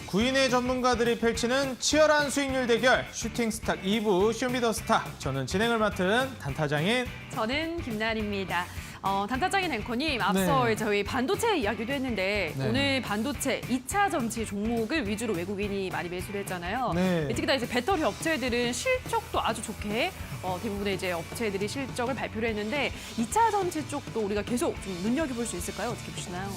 구인의 전문가들이 펼치는 치열한 수익률 대결 슈팅스탁 2부 쇼미더스타. 저는 진행을 맡은 단타장인 저는 김나은입니다. 단타장인 앵커님, 앞서 저희 반도체 이야기도 했는데 오늘 반도체 2차 전지 종목을 위주로 외국인이 많이 매수를 했잖아요. 특히나 이제 배터리 업체들은 실적도 아주 좋게 대부분의 이제 업체들이 실적을 발표를 했는데 2차 전지 쪽도 우리가 계속 좀 눈여겨볼 수 있을까요? 어떻게 보시나요?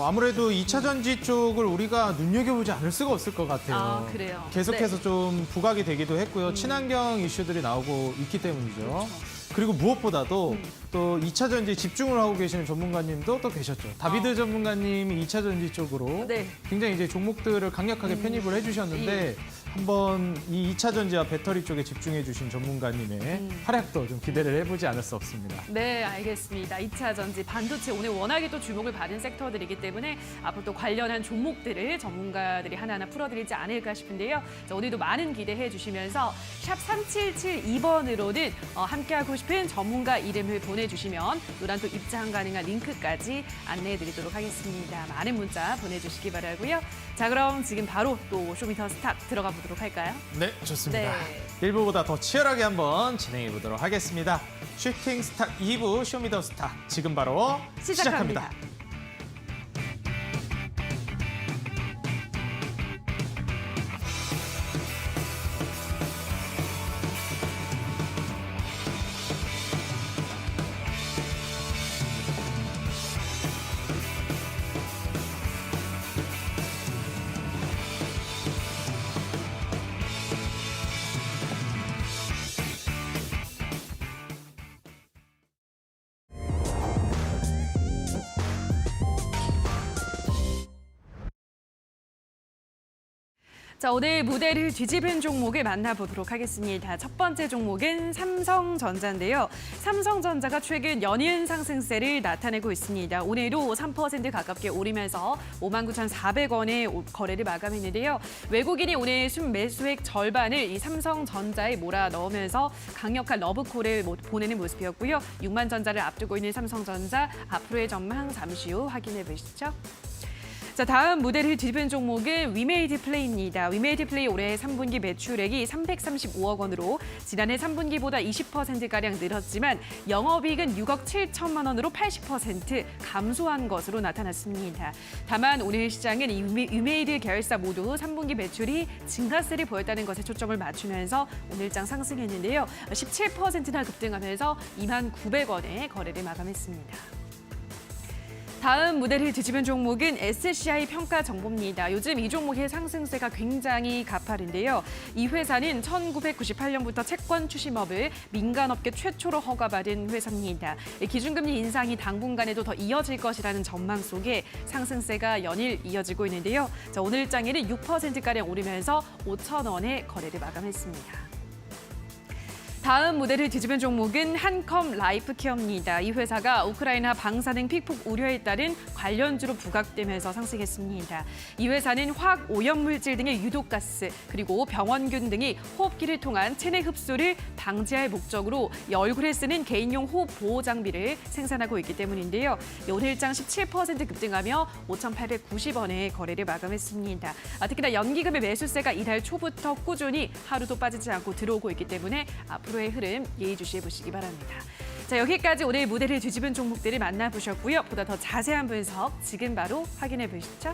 아무래도 2차 전지 쪽을 우리가 눈여겨보지 않을 수가 없을 것 같아요. 아, 그래요? 계속해서 좀 부각이 되기도 했고요. 친환경 이슈들이 나오고 있기 때문이죠. 그렇죠. 그리고 무엇보다도 또 2차 전지에 집중을 하고 계시는 전문가님도 또 계셨죠. 다비드 전문가님이 2차 전지 쪽으로 굉장히 이제 종목들을 강력하게 편입을 해주셨는데 한번 이 2차 전지와 배터리 쪽에 집중해 주신 전문가님의 활약도 좀 기대를 해보지 않을 수 없습니다. 네, 알겠습니다. 2차 전지, 반도체 오늘 워낙에 또 주목을 받은 섹터들이기 때문에 앞으로 또 관련한 종목들을 전문가들이 하나하나 풀어드리지 않을까 싶은데요. 자, 오늘도 많은 기대해 주시면서 샵 3772번으로는 함께하고 싶은 전문가 이름을 보내주시면 노란 또 입장 가능한 링크까지 안내해드리도록 하겠습니다. 많은 문자 보내주시기 바라고요. 자, 그럼 지금 바로 또 쇼미더스탁 들어가 보도록 할까요? 네, 좋습니다. 1부보다 더 치열하게 한번 진행해 보도록 하겠습니다. 슈팅스탁 2부 쇼미더스탁 지금 바로 시작합니다. 자, 오늘 무대를 뒤집은 종목을 만나보도록 하겠습니다. 첫 번째 종목은 삼성전자인데요. 삼성전자가 최근 연이은 상승세를 나타내고 있습니다. 오늘도 3% 가깝게 오르면서 59,400원의 거래를 마감했는데요. 외국인이 오늘 순매수액 절반을 이 삼성전자에 몰아 넣으면서 강력한 러브콜을 보내는 모습이었고요. 6만 전자를 앞두고 있는 삼성전자 앞으로의 전망 잠시 후 확인해 보시죠. 자, 다음 무대를 뒤집은 종목은 위메이드 플레이입니다. 위메이드 플레이 올해 3분기 매출액이 335억 원으로 지난해 3분기보다 20%가량 늘었지만 영업이익은 6억 7천만 원으로 80% 감소한 것으로 나타났습니다. 다만 오늘 시장은 이 위메이드 계열사 모두 3분기 매출이 증가세를 보였다는 것에 초점을 맞추면서 오늘장 상승했는데요. 17%나 급등하면서 2만 900원에 거래를 마감했습니다. 다음 무대를 뒤집은 종목은 SCI 평가정보입니다. 요즘 이 종목의 상승세가 굉장히 가파른데요. 이 회사는 1998년부터 채권 추심업을 민간업계 최초로 허가받은 회사입니다. 기준금리 인상이 당분간에도 더 이어질 것이라는 전망 속에 상승세가 연일 이어지고 있는데요. 자, 오늘장에는 6%가량 오르면서 5,000원에 거래를 마감했습니다. 다음 무대를 뒤집은 종목은 한컴 라이프케어입니다. 이 회사가 우크라이나 방사능 피폭 우려에 따른 관련주로 부각되면서 상승했습니다. 이 회사는 화학 오염물질 등의 유독가스 그리고 병원균 등이 호흡기를 통한 체내 흡수를 방지할 목적으로 얼굴에 쓰는 개인용 호흡 보호 장비를 생산하고 있기 때문인데요. 오늘장 17% 급등하며 5,890원에 거래를 마감했습니다. 특히나 연기금의 매수세가 이달 초부터 꾸준히 하루도 빠지지 않고 들어오고 있기 때문에 앞으로의 흐름 예의주시해 보시기 바랍니다. 자, 여기까지 오늘 무대를 뒤집은 종목들을 만나보셨고요. 보다 더 자세한 분석 지금 바로 확인해 보시죠.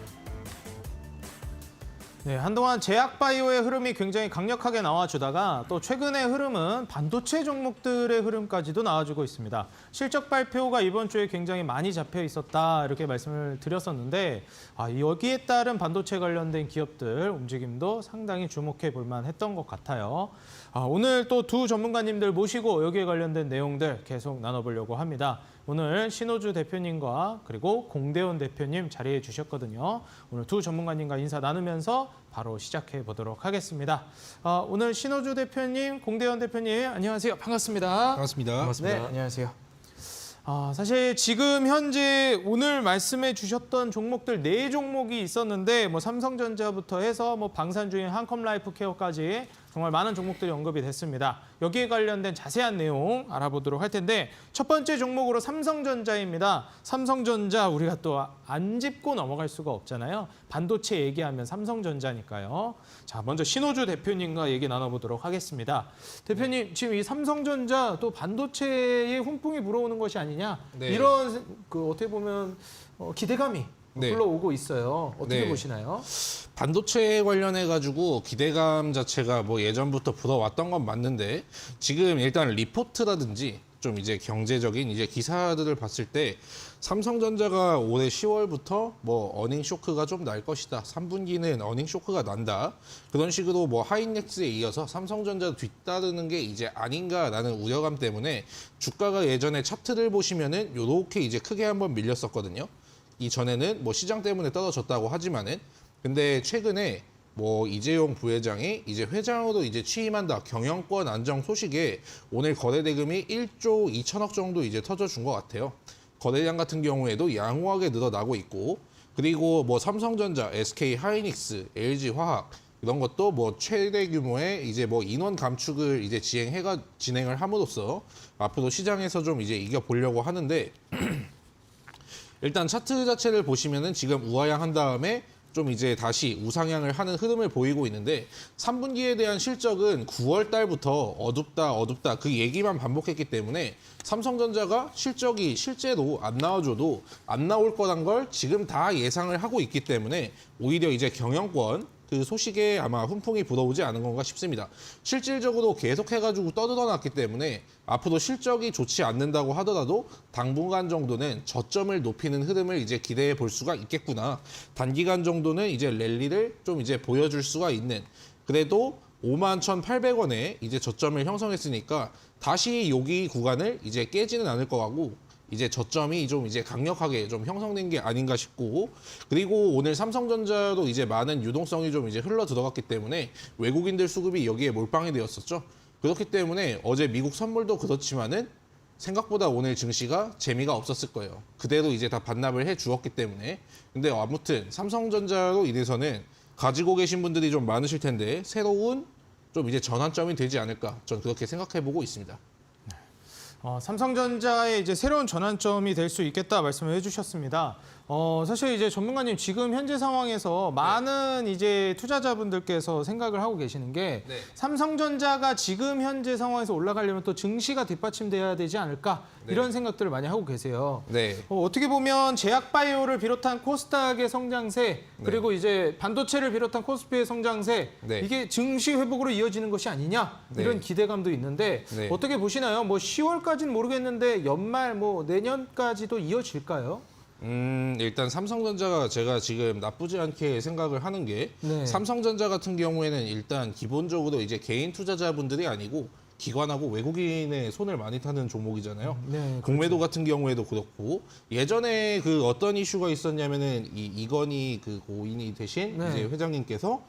네, 한동안 제약바이오의 흐름이 굉장히 강력하게 나와주다가 또 최근의 흐름은 반도체 종목들의 흐름까지도 나와주고 있습니다. 실적 발표가 이번 주에 굉장히 많이 잡혀 있었다 이렇게 말씀을 드렸었는데 여기에 따른 반도체 관련된 기업들 움직임도 상당히 주목해 볼 만했던 것 같아요. 오늘 또 두 전문가님들 모시고 여기에 관련된 내용들 계속 나눠보려고 합니다. 오늘 신호주 대표님과 그리고 공대원 대표님 자리해 주셨거든요. 오늘 두 전문가님과 인사 나누면서 바로 시작해 보도록 하겠습니다. 오늘 신호주 대표님, 공대원 대표님 안녕하세요. 반갑습니다. 반갑습니다. 네, 안녕하세요. 사실 지금 현재 오늘 말씀해 주셨던 종목들 4종목이 있었는데 삼성전자부터 해서 방산주인 한컴라이프케어까지 정말 많은 종목들이 언급이 됐습니다. 여기에 관련된 자세한 내용 알아보도록 할 텐데 첫 번째 종목으로 삼성전자입니다. 삼성전자 우리가 또 안 짚고 넘어갈 수가 없잖아요. 반도체 얘기하면 삼성전자니까요. 자, 먼저 신호주 대표님과 얘기 나눠보도록 하겠습니다. 대표님, 지금 이 삼성전자 또 반도체에 훈풍이 불어오는 것이 아니냐 네. 이런 어떻게 보면 기대감이 네. 불러오고 있어요. 어떻게 네. 보시나요? 반도체 관련해 가지고 기대감 자체가 뭐 예전부터 불어왔던 건 맞는데 지금 일단 리포트라든지 좀 이제 경제적인 이제 기사들을 봤을 때 삼성전자가 올해 10월부터 뭐 어닝 쇼크가 좀 날 것이다. 3분기는 어닝 쇼크가 난다. 그런 식으로 뭐 하이닉스에 이어서 삼성전자 뒤따르는 게 이제 아닌가라는 우려감 때문에 주가가 예전에 차트를 보시면은 요렇게 이제 크게 한번 밀렸었거든요. 이전에는 뭐 시장 때문에 떨어졌다고 하지만은 근데 최근에 뭐 이재용 부회장이 이제 회장으로 이제 취임한다 경영권 안정 소식에 오늘 거래 대금이 1조 2천억 정도 이제 터져준 것 같아요. 거래량 같은 경우에도 양호하게 늘어나고 있고 그리고 뭐 삼성전자, SK 하이닉스, LG 화학 이런 것도 뭐 최대 규모의 이제 뭐 인원 감축을 이제 진행을 함으로써 앞으로 시장에서 좀 이제 이겨보려고 하는데 일단 차트 자체를 보시면은 지금 우하향한 다음에 좀 이제 다시 우상향을 하는 흐름을 보이고 있는데 3분기에 대한 실적은 9월 달부터 어둡다 그 얘기만 반복했기 때문에 삼성전자가 실적이 실제로 안 나와줘도 안 나올 거란 걸 지금 다 예상을 하고 있기 때문에 오히려 이제 경영권 그 소식에 아마 훈풍이 불어오지 않은 건가 싶습니다. 실질적으로 계속해가지고 떠들어놨기 때문에 앞으로 실적이 좋지 않는다고 하더라도 당분간 정도는 저점을 높이는 흐름을 이제 기대해 볼 수가 있겠구나. 단기간 정도는 이제 랠리를 좀 이제 보여줄 수가 있는 그래도 51,800원에 이제 저점을 형성했으니까 다시 여기 구간을 이제 깨지는 않을 것 같고 이제 저점이 좀 이제 강력하게 좀 형성된 게 아닌가 싶고 그리고 오늘 삼성전자도 이제 많은 유동성이 좀 이제 흘러 들어갔기 때문에 외국인들 수급이 여기에 몰빵이 되었었죠. 그렇기 때문에 어제 미국 선물도 그렇지만은 생각보다 오늘 증시가 재미가 없었을 거예요. 그대로 이제 다 반납을 해 주었기 때문에 근데 아무튼 삼성전자로 인해서는 가지고 계신 분들이 좀 많으실 텐데 새로운 좀 이제 전환점이 되지 않을까 전 그렇게 생각해 보고 있습니다. 삼성전자의 이제 새로운 전환점이 될 수 있겠다 말씀을 해주셨습니다. 사실 이제 전문가님 지금 현재 상황에서 많은 이제 투자자분들께서 생각을 하고 계시는 게 네. 삼성전자가 지금 현재 상황에서 올라가려면 또 증시가 뒷받침돼야 되지 않을까 이런 생각들을 많이 하고 계세요. 네. 어떻게 보면 제약바이오를 비롯한 코스닥의 성장세 그리고 이제 반도체를 비롯한 코스피의 성장세 네. 이게 증시 회복으로 이어지는 것이 아니냐 이런 네. 기대감도 있는데 네. 어떻게 보시나요? 뭐 10월까지는 모르겠는데 연말 뭐 내년까지도 이어질까요? 일단 삼성전자가 제가 지금 나쁘지 않게 생각을 하는 게 네. 삼성전자 같은 경우에는 일단 기본적으로 이제 개인 투자자분들이 아니고 기관하고 외국인의 손을 많이 타는 종목이잖아요. 네, 공매도 같은 경우에도 그렇고 예전에 그 어떤 이슈가 있었냐면은 이건희 그 고인이 되신 네. 이제 회장님께서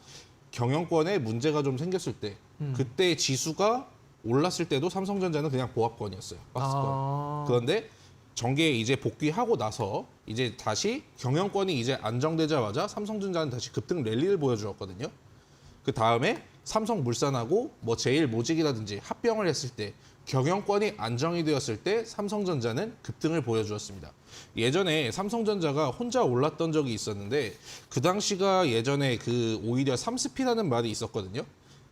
경영권에 문제가 좀 생겼을 때 그때 지수가 올랐을 때도 삼성전자는 그냥 보합권이었어요. 박스권. 그런데 정계에 이제 복귀하고 나서 이제 다시 경영권이 이제 안정되자마자 삼성전자는 다시 급등 랠리를 보여주었거든요. 그 다음에 삼성물산하고 뭐 제일모직이라든지 합병을 했을 때 경영권이 안정이 되었을 때 삼성전자는 급등을 보여주었습니다. 예전에 삼성전자가 혼자 올랐던 적이 있었는데 그 당시가 예전에 그 오히려 삼스피라는 말이 있었거든요.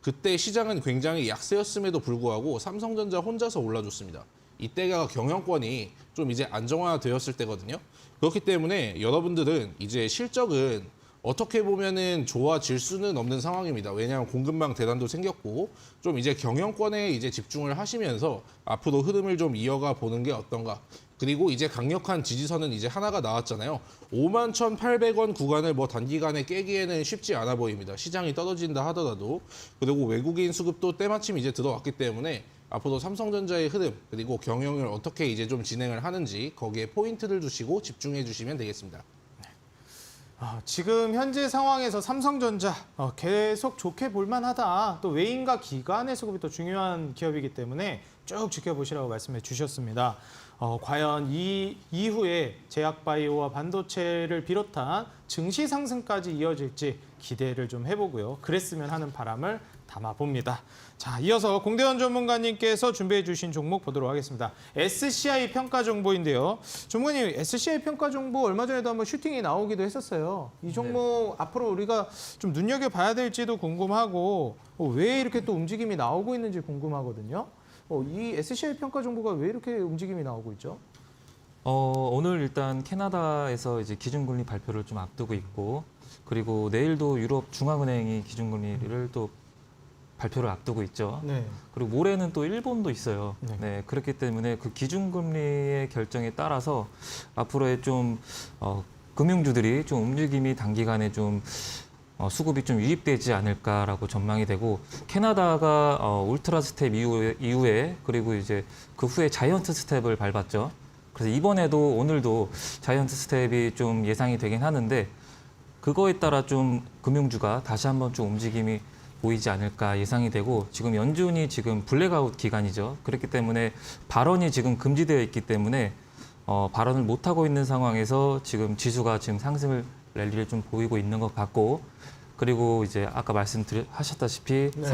그때 시장은 굉장히 약세였음에도 불구하고 삼성전자 혼자서 올라줬습니다. 이때가 경영권이 좀 이제 안정화되었을 때거든요. 그렇기 때문에 여러분들은 이제 실적은 어떻게 보면은 좋아질 수는 없는 상황입니다. 왜냐하면 공급망 대란도 생겼고 좀 이제 경영권에 이제 집중을 하시면서 앞으로 흐름을 좀 이어가 보는 게 어떤가. 그리고 이제 강력한 지지선은 이제 하나가 나왔잖아요. 51,800원 구간을 뭐 단기간에 깨기에는 쉽지 않아 보입니다. 시장이 떨어진다 하더라도. 그리고 외국인 수급도 때마침 이제 들어왔기 때문에 앞으로 삼성전자의 흐름 그리고 경영을 어떻게 이제 좀 진행을 하는지 거기에 포인트를 두시고 집중해 주시면 되겠습니다. 지금 현재 상황에서 삼성전자 계속 좋게 볼만하다. 또 외인과 기관의 수급이 또 중요한 기업이기 때문에 쭉 지켜보시라고 말씀해 주셨습니다. 과연 이 이후에 제약바이오와 반도체를 비롯한 증시 상승까지 이어질지 기대를 좀 해보고요. 그랬으면 하는 바람을 담아봅니다. 자, 이어서 공대원 전문가님께서 준비해 주신 종목 보도록 하겠습니다. SCI 평가 정보인데요. 전문가님, SCI 평가 정보 얼마 전에도 한번 슈팅이 나오기도 했었어요. 이 종목 앞으로 우리가 좀 눈여겨봐야 될지도 궁금하고 왜 이렇게 또 움직임이 나오고 있는지 궁금하거든요. 이 SCI 평가 정보가 왜 이렇게 움직임이 나오고 있죠? 오늘 일단 캐나다에서 이제 기준금리 발표를 좀 앞두고 있고, 그리고 내일도 유럽 중앙은행이 기준금리를 또 발표를 앞두고 있죠. 네. 그리고 모레는 또 일본도 있어요. 네. 네, 그렇기 때문에 그 기준금리의 결정에 따라서 앞으로의 좀 금융주들이 좀 움직임이 단기간에 좀 수급이 좀 유입되지 않을까라고 전망이 되고, 캐나다가 울트라 스텝 이후에 그리고 이제 그 후에 자이언트 스텝을 밟았죠. 그래서 이번에도 오늘도 자이언트 스텝이 좀 예상이 되긴 하는데, 그거에 따라 좀 금융주가 다시 한번 좀 움직임이 보이지 않을까 예상이 되고, 지금 연준이 지금 블랙아웃 기간이죠. 그렇기 때문에 발언이 지금 금지되어 있기 때문에 발언을 못 하고 있는 상황에서 지금 지수가 지금 상승을 랠리를 좀 보이고 있는 것 같고, 그리고 이제 아까 말씀하셨다시피 네.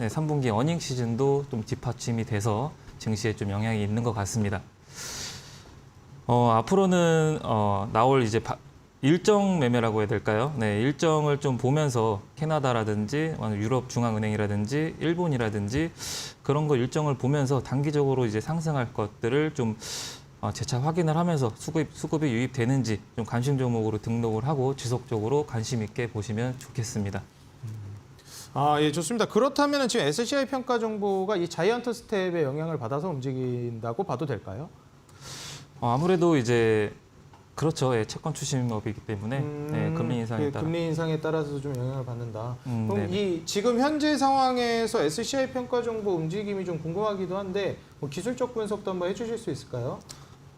3분기 어닝 시즌도 좀 뒷받침이 돼서 증시에 좀 영향이 있는 것 같습니다. 앞으로는 나올 이제 일정 매매라고 해야 될까요? 네, 일정을 좀 보면서 캐나다라든지 유럽 중앙은행이라든지 일본이라든지 그런 거 일정을 보면서 단기적으로 이제 상승할 것들을 좀 재차 확인을 하면서 수급이 유입되는지 좀 관심 종목으로 등록을 하고 지속적으로 관심 있게 보시면 좋겠습니다. 예, 좋습니다. 그렇다면 지금 SCI 평가 정보가 이 자이언트 스텝의 영향을 받아서 움직인다고 봐도 될까요? 아무래도 이제 그렇죠. 예, 채권 추심업이기 때문에 예, 금리 인상에 따라. 금리 인상에 따라서 좀 영향을 받는다. 그럼 네네. 이 지금 현재 상황에서 SCI 평가 정보 움직임이 좀 궁금하기도 한데 기술적 분석도 한번 해주실 수 있을까요?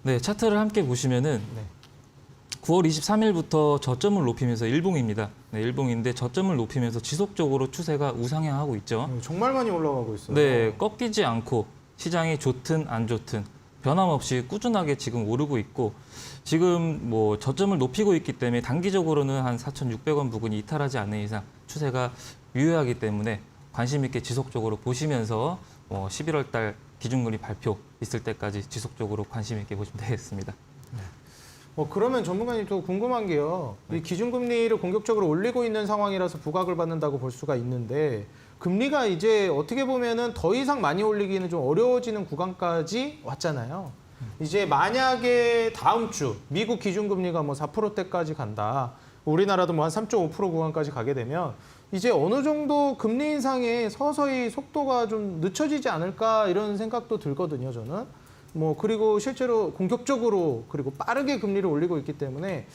네, 차트를 함께 보시면은 네. 9월 23일부터 저점을 높이면서 일봉입니다. 네, 일봉인데 저점을 높이면서 지속적으로 추세가 우상향하고 있죠. 정말 많이 올라가고 있어요. 네, 꺾이지 않고 시장이 좋든 안 좋든 변함없이 꾸준하게 지금 오르고 있고, 지금 뭐 저점을 높이고 있기 때문에 단기적으로는 한 4,600원 부근이 이탈하지 않는 이상 추세가 유효하기 때문에 관심 있게 지속적으로 보시면서 11월 달 기준금리 발표 있을 때까지 지속적으로 관심 있게 보시면 되겠습니다. 그러면 전문가님 또 궁금한 게요. 이 기준금리를 공격적으로 올리고 있는 상황이라서 부각을 받는다고 볼 수가 있는데, 금리가 이제 어떻게 보면은 더 이상 많이 올리기는 좀 어려워지는 구간까지 왔잖아요. 이제 만약에 다음 주 미국 기준금리가 뭐 4%대까지 간다. 우리나라도 뭐 한 3.5% 구간까지 가게 되면 이제 어느 정도 금리 인상에 서서히 속도가 좀 늦춰지지 않을까 이런 생각도 들거든요, 저는. 그리고 실제로 공격적으로 그리고 빠르게 금리를 올리고 있기 때문에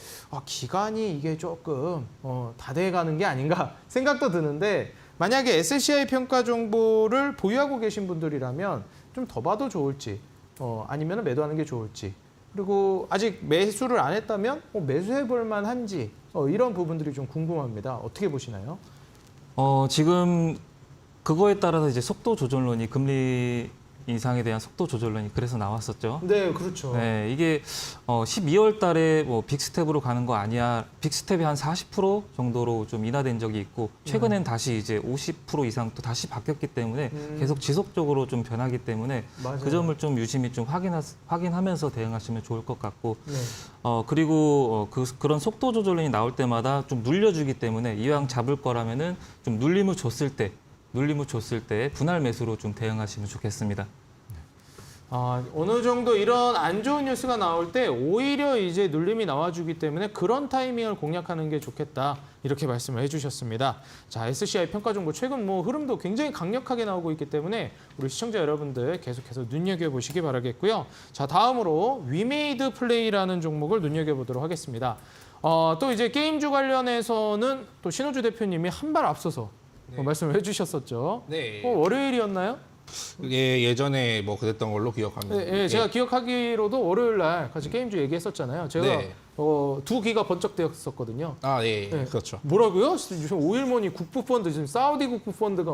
기간이 이게 조금 다 돼가는 게 아닌가 생각도 드는데, 만약에 SCI 평가 정보를 보유하고 계신 분들이라면 좀 더 봐도 좋을지 아니면 매도하는 게 좋을지, 그리고 아직 매수를 안 했다면 매수해 볼 만한지 이런 부분들이 좀 궁금합니다. 어떻게 보시나요? 지금 그거에 따라서 이제 속도 조절론이 금리 인상에 대한 속도 조절론이 그래서 나왔었죠. 네, 그렇죠. 네, 이게 12월 달에 뭐 빅스텝으로 가는 거 아니야. 빅스텝이 한 40% 정도로 좀 인하된 적이 있고, 최근엔 다시 이제 50% 이상 또 다시 바뀌었기 때문에 계속 지속적으로 좀 변하기 때문에 맞아요. 그 점을 좀 유심히 좀 확인하면서 대응하시면 좋을 것 같고, 네. 그리고 그런 속도 조절론이 나올 때마다 좀 눌려주기 때문에 이왕 잡을 거라면은 좀 눌림을 줬을 때 분할 매수로 좀 대응하시면 좋겠습니다. 어느 정도 이런 안 좋은 뉴스가 나올 때 오히려 이제 눌림이 나와주기 때문에 그런 타이밍을 공략하는 게 좋겠다. 이렇게 말씀을 해주셨습니다. 자, SCI 평가 정보 최근 흐름도 굉장히 강력하게 나오고 있기 때문에 우리 시청자 여러분들 계속해서 눈여겨보시기 바라겠고요. 자, 다음으로 위메이드 플레이라는 종목을 눈여겨보도록 하겠습니다. 또 이제 게임주 관련해서는 또 신호주 대표님이 한 발 앞서서 말씀을 해주셨었죠. 네. 월요일이었나요? 그게 예전에 뭐 그랬던 걸로 기억합니다. 네, 제가 기억하기로도 월요일 날 같이 게임주 얘기했었잖아요. 제가 네. 두 귀가 번쩍대었었거든요. 네. 네. 그렇죠. 뭐라고요? 지금 오일머니 국부펀드, 지금 사우디 국부펀드가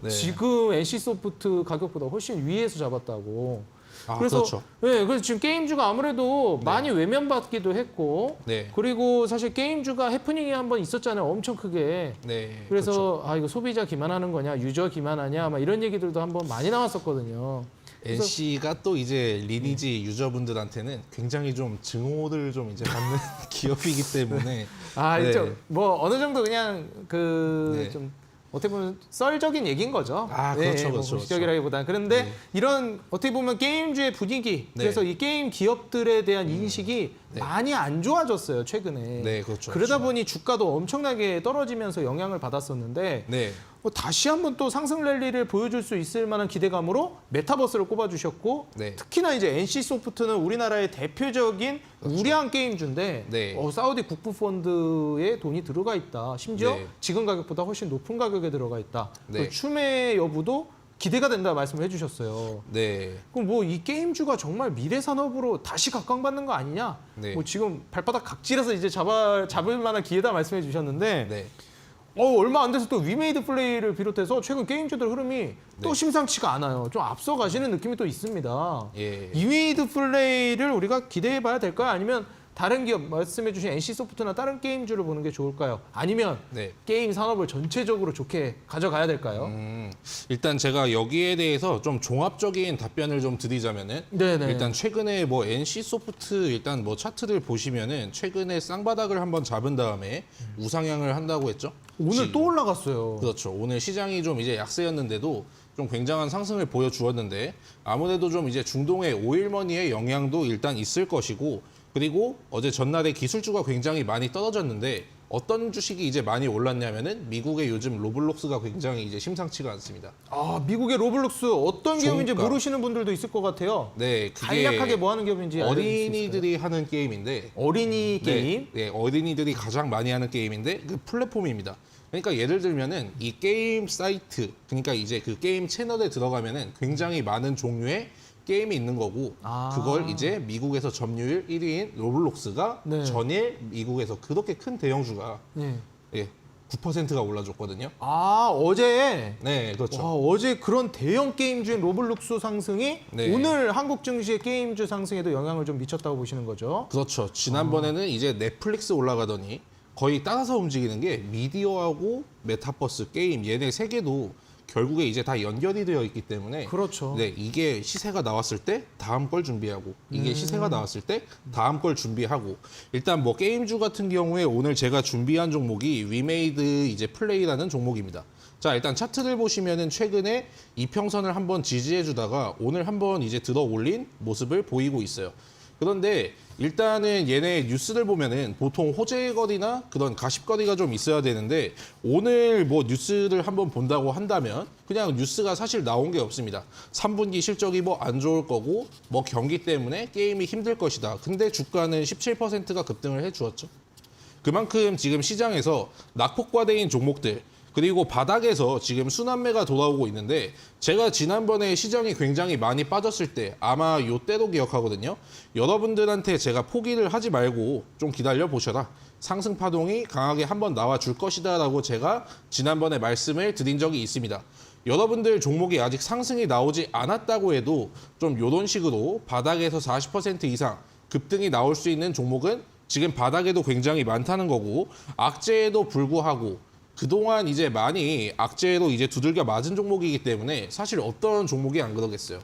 네. 지금 NC소프트 가격보다 훨씬 위에서 잡았다고. 아, 그래서 그렇죠. 네, 그래서 지금 게임주가 아무래도 많이 외면받기도 했고, 네. 그리고 사실 게임주가 해프닝이 한번 있었잖아요, 엄청 크게. 네. 그래서 그렇죠. 아 이거 소비자 기만하는 거냐, 유저 기만하냐, 막 이런 얘기들도 한번 많이 나왔었거든요. 그래서- NC가 또 이제 리니지 유저분들한테는 굉장히 좀 증오를 좀 이제 받는 기업이기 때문에 아, 네. 뭐 어느 정도 그냥 그 네. 좀 어떻게 보면 썰적인 얘기인 거죠. 아, 그렇죠, 그렇죠, 공식적이라기보다는. 그런데 네. 이런 어떻게 보면 게임주의 분위기, 네. 그래서 이 게임 기업들에 대한 인식이 네. 많이 안 좋아졌어요, 최근에. 네, 그렇죠. 그러다 그렇죠. 보니 주가도 엄청나게 떨어지면서 영향을 받았었는데 네. 다시 한번 또 상승 랠리를 보여줄 수 있을 만한 기대감으로 메타버스를 꼽아주셨고, 네. 특히나 이제 NC소프트는 우리나라의 대표적인 우량 게임주인데 네. 사우디 국부펀드에 돈이 들어가 있다. 심지어 네. 지금 가격보다 훨씬 높은 가격에 들어가 있다. 네. 그 추매 여부도 기대가 된다 말씀을 해주셨어요. 네. 그럼 뭐 이 게임주가 정말 미래 산업으로 다시 각광받는 거 아니냐? 네. 뭐 지금 발바닥 각질해서 이제 잡을 만한 기회다 말씀해 주셨는데 네. 얼마 안 돼서 또 위메이드 플레이를 비롯해서 최근 게임주들 흐름이 또 네. 심상치가 않아요. 좀 앞서 가시는 느낌이 또 있습니다. 예. 위메이드 플레이를 우리가 기대해 봐야 될까요? 아니면 다른 기업 말씀해 주신 NC소프트나 다른 게임주를 보는 게 좋을까요? 아니면 네. 게임 산업을 전체적으로 좋게 가져가야 될까요? 일단 제가 여기에 대해서 좀 종합적인 답변을 좀 드리자면은 네네. 일단 최근에 뭐 NC 소프트 일단 뭐 차트를 보시면은 최근에 쌍바닥을 한번 잡은 다음에 우상향을 한다고 했죠. 오늘 또 올라갔어요. 그렇죠. 오늘 시장이 좀 이제 약세였는데도 좀 굉장한 상승을 보여주었는데 아무래도 좀 이제 중동의 오일머니의 영향도 일단 있을 것이고 그리고 어제 전날에 기술주가 굉장히 많이 떨어졌는데 어떤 주식이 이제 많이 올랐냐면은 미국의 요즘 로블록스가 굉장히 이제 심상치가 않습니다. 아, 미국의 로블록스 어떤 기업인지 종가. 모르시는 분들도 있을 것 같아요. 네, 그게 간략하게 뭐 하는 기업인지 알려주실 수 있을까요? 어린이들이 하는 게임인데 어린이 게임. 네, 어린이들이 가장 많이 하는 게임인데 그 플랫폼입니다. 그러니까 예를 들면은 이 게임 사이트, 그러니까 이제 그 게임 채널에 들어가면은 굉장히 많은 종류의 게임이 있는 거고 아. 그걸 이제 미국에서 점유율 1위인 로블록스가 네. 전일 미국에서 그렇게 큰 대형주가 네. 9%가 올라줬거든요. 아, 어제 네, 그렇죠. 와, 어제 그런 대형 게임주인 로블록스 상승이 네. 오늘 한국 증시의 게임주 상승에도 영향을 좀 미쳤다고 보시는 거죠. 그렇죠. 지난번에는 이제 넷플릭스 올라가더니 거의 따라서 움직이는 게 미디어하고 메타버스 게임 얘네 세 개도 결국에 이제 다 연결이 되어 있기 때문에 그렇죠. 네, 이게 시세가 나왔을 때 다음 걸 준비하고 이게 시세가 나왔을 때 다음 걸 준비하고 일단 뭐 게임주 같은 경우에 오늘 제가 준비한 종목이 위메이드 이제 플레이라는 종목입니다. 자, 일단 차트를 보시면은 최근에 이평선을 한번 지지해 주다가 오늘 한번 이제 들어 올린 모습을 보이고 있어요. 그런데 일단은 얘네 뉴스를 보면은 보통 호재거리나 그런 가십거리가 좀 있어야 되는데 오늘 뭐 뉴스를 한번 본다고 한다면 그냥 뉴스가 사실 나온 게 없습니다. 3분기 실적이 뭐 안 좋을 거고 뭐 경기 때문에 게임이 힘들 것이다. 근데 주가는 17%가 급등을 해 주었죠. 그만큼 지금 시장에서 낙폭과대인 종목들 그리고 바닥에서 지금 순환매가 돌아오고 있는데 제가 지난번에 시장이 굉장히 많이 빠졌을 때 아마 요때도 기억하거든요. 여러분들한테 제가 포기를 하지 말고 좀 기다려 보셔라. 상승 파동이 강하게 한번 나와 줄 것이다 라고 제가 지난번에 말씀을 드린 적이 있습니다. 여러분들 종목이 아직 상승이 나오지 않았다고 해도 좀 이런 식으로 바닥에서 40% 이상 급등이 나올 수 있는 종목은 지금 바닥에도 굉장히 많다는 거고 악재에도 불구하고 그동안 이제 많이 악재로 이제 두들겨 맞은 종목이기 때문에 사실 어떤 종목이 안 그러겠어요.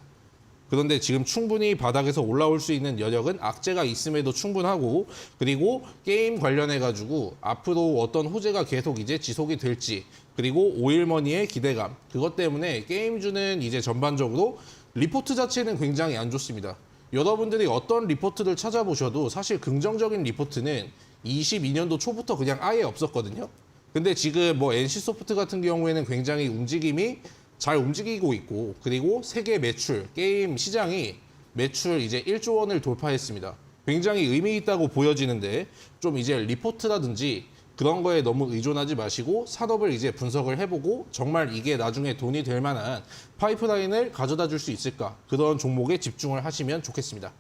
그런데 지금 충분히 바닥에서 올라올 수 있는 여력은 악재가 있음에도 충분하고 그리고 게임 관련해 가지고 앞으로 어떤 호재가 계속 이제 지속이 될지 그리고 오일머니의 기대감 그것 때문에 게임주는 이제 전반적으로 리포트 자체는 굉장히 안 좋습니다. 여러분들이 어떤 리포트를 찾아보셔도 사실 긍정적인 리포트는 22년도 초부터 그냥 아예 없었거든요. 근데 지금 뭐 NC소프트 같은 경우에는 굉장히 움직임이 잘 움직이고 있고 그리고 세계 매출, 게임 시장이 매출 이제 1조 원을 돌파했습니다. 굉장히 의미 있다고 보여지는데 좀 이제 리포트라든지 그런 거에 너무 의존하지 마시고 산업을 이제 분석을 해보고 정말 이게 나중에 돈이 될 만한 파이프라인을 가져다 줄 수 있을까 그런 종목에 집중을 하시면 좋겠습니다.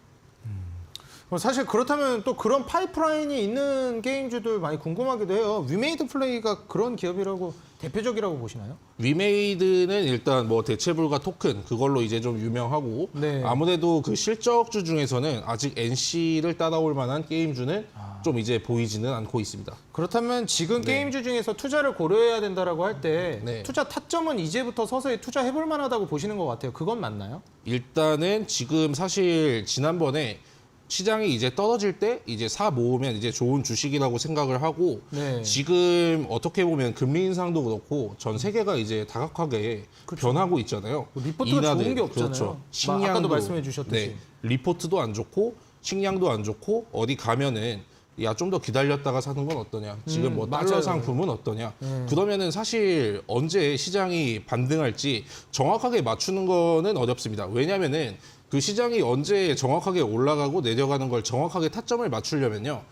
사실 그렇다면 또 그런 파이프라인이 있는 게임주들 많이 궁금하기도 해요. 위메이드 플레이가 그런 기업이라고 대표적이라고 보시나요? 위메이드는 일단 뭐 대체불가 토큰 그걸로 이제 좀 유명하고 네. 아무래도 그 실적주 중에서는 아직 NC를 따라올 만한 게임주는 좀 이제 보이지는 않고 있습니다. 그렇다면 지금 게임주 중에서 투자를 고려해야 된다라고 할 때 네. 투자 타점은 이제부터 서서히 투자해볼 만하다고 보시는 것 같아요. 그건 맞나요? 일단은 지금 사실 지난번에 시장이 이제 떨어질 때 이제 사 모으면 이제 좋은 주식이라고 생각을 하고 네. 지금 어떻게 보면 금리 인상도 그렇고 전 세계가 이제 다각하게 변하고 있잖아요. 뭐 리포트가 좋은 게 없잖아요. 그렇죠. 아까도 말씀해 주셨듯이. 네, 리포트도 안 좋고 식량도 안 좋고 어디 가면은 야 좀 더 기다렸다가 사는 건 어떠냐. 지금 뭐 달러 맞아요. 상품은 어떠냐. 그러면은 사실 언제 시장이 반등할지 정확하게 맞추는 거는 어렵습니다. 왜냐면은 그 시장이 언제 정확하게 올라가고 내려가는 걸 정확하게 타점을 맞추려면요.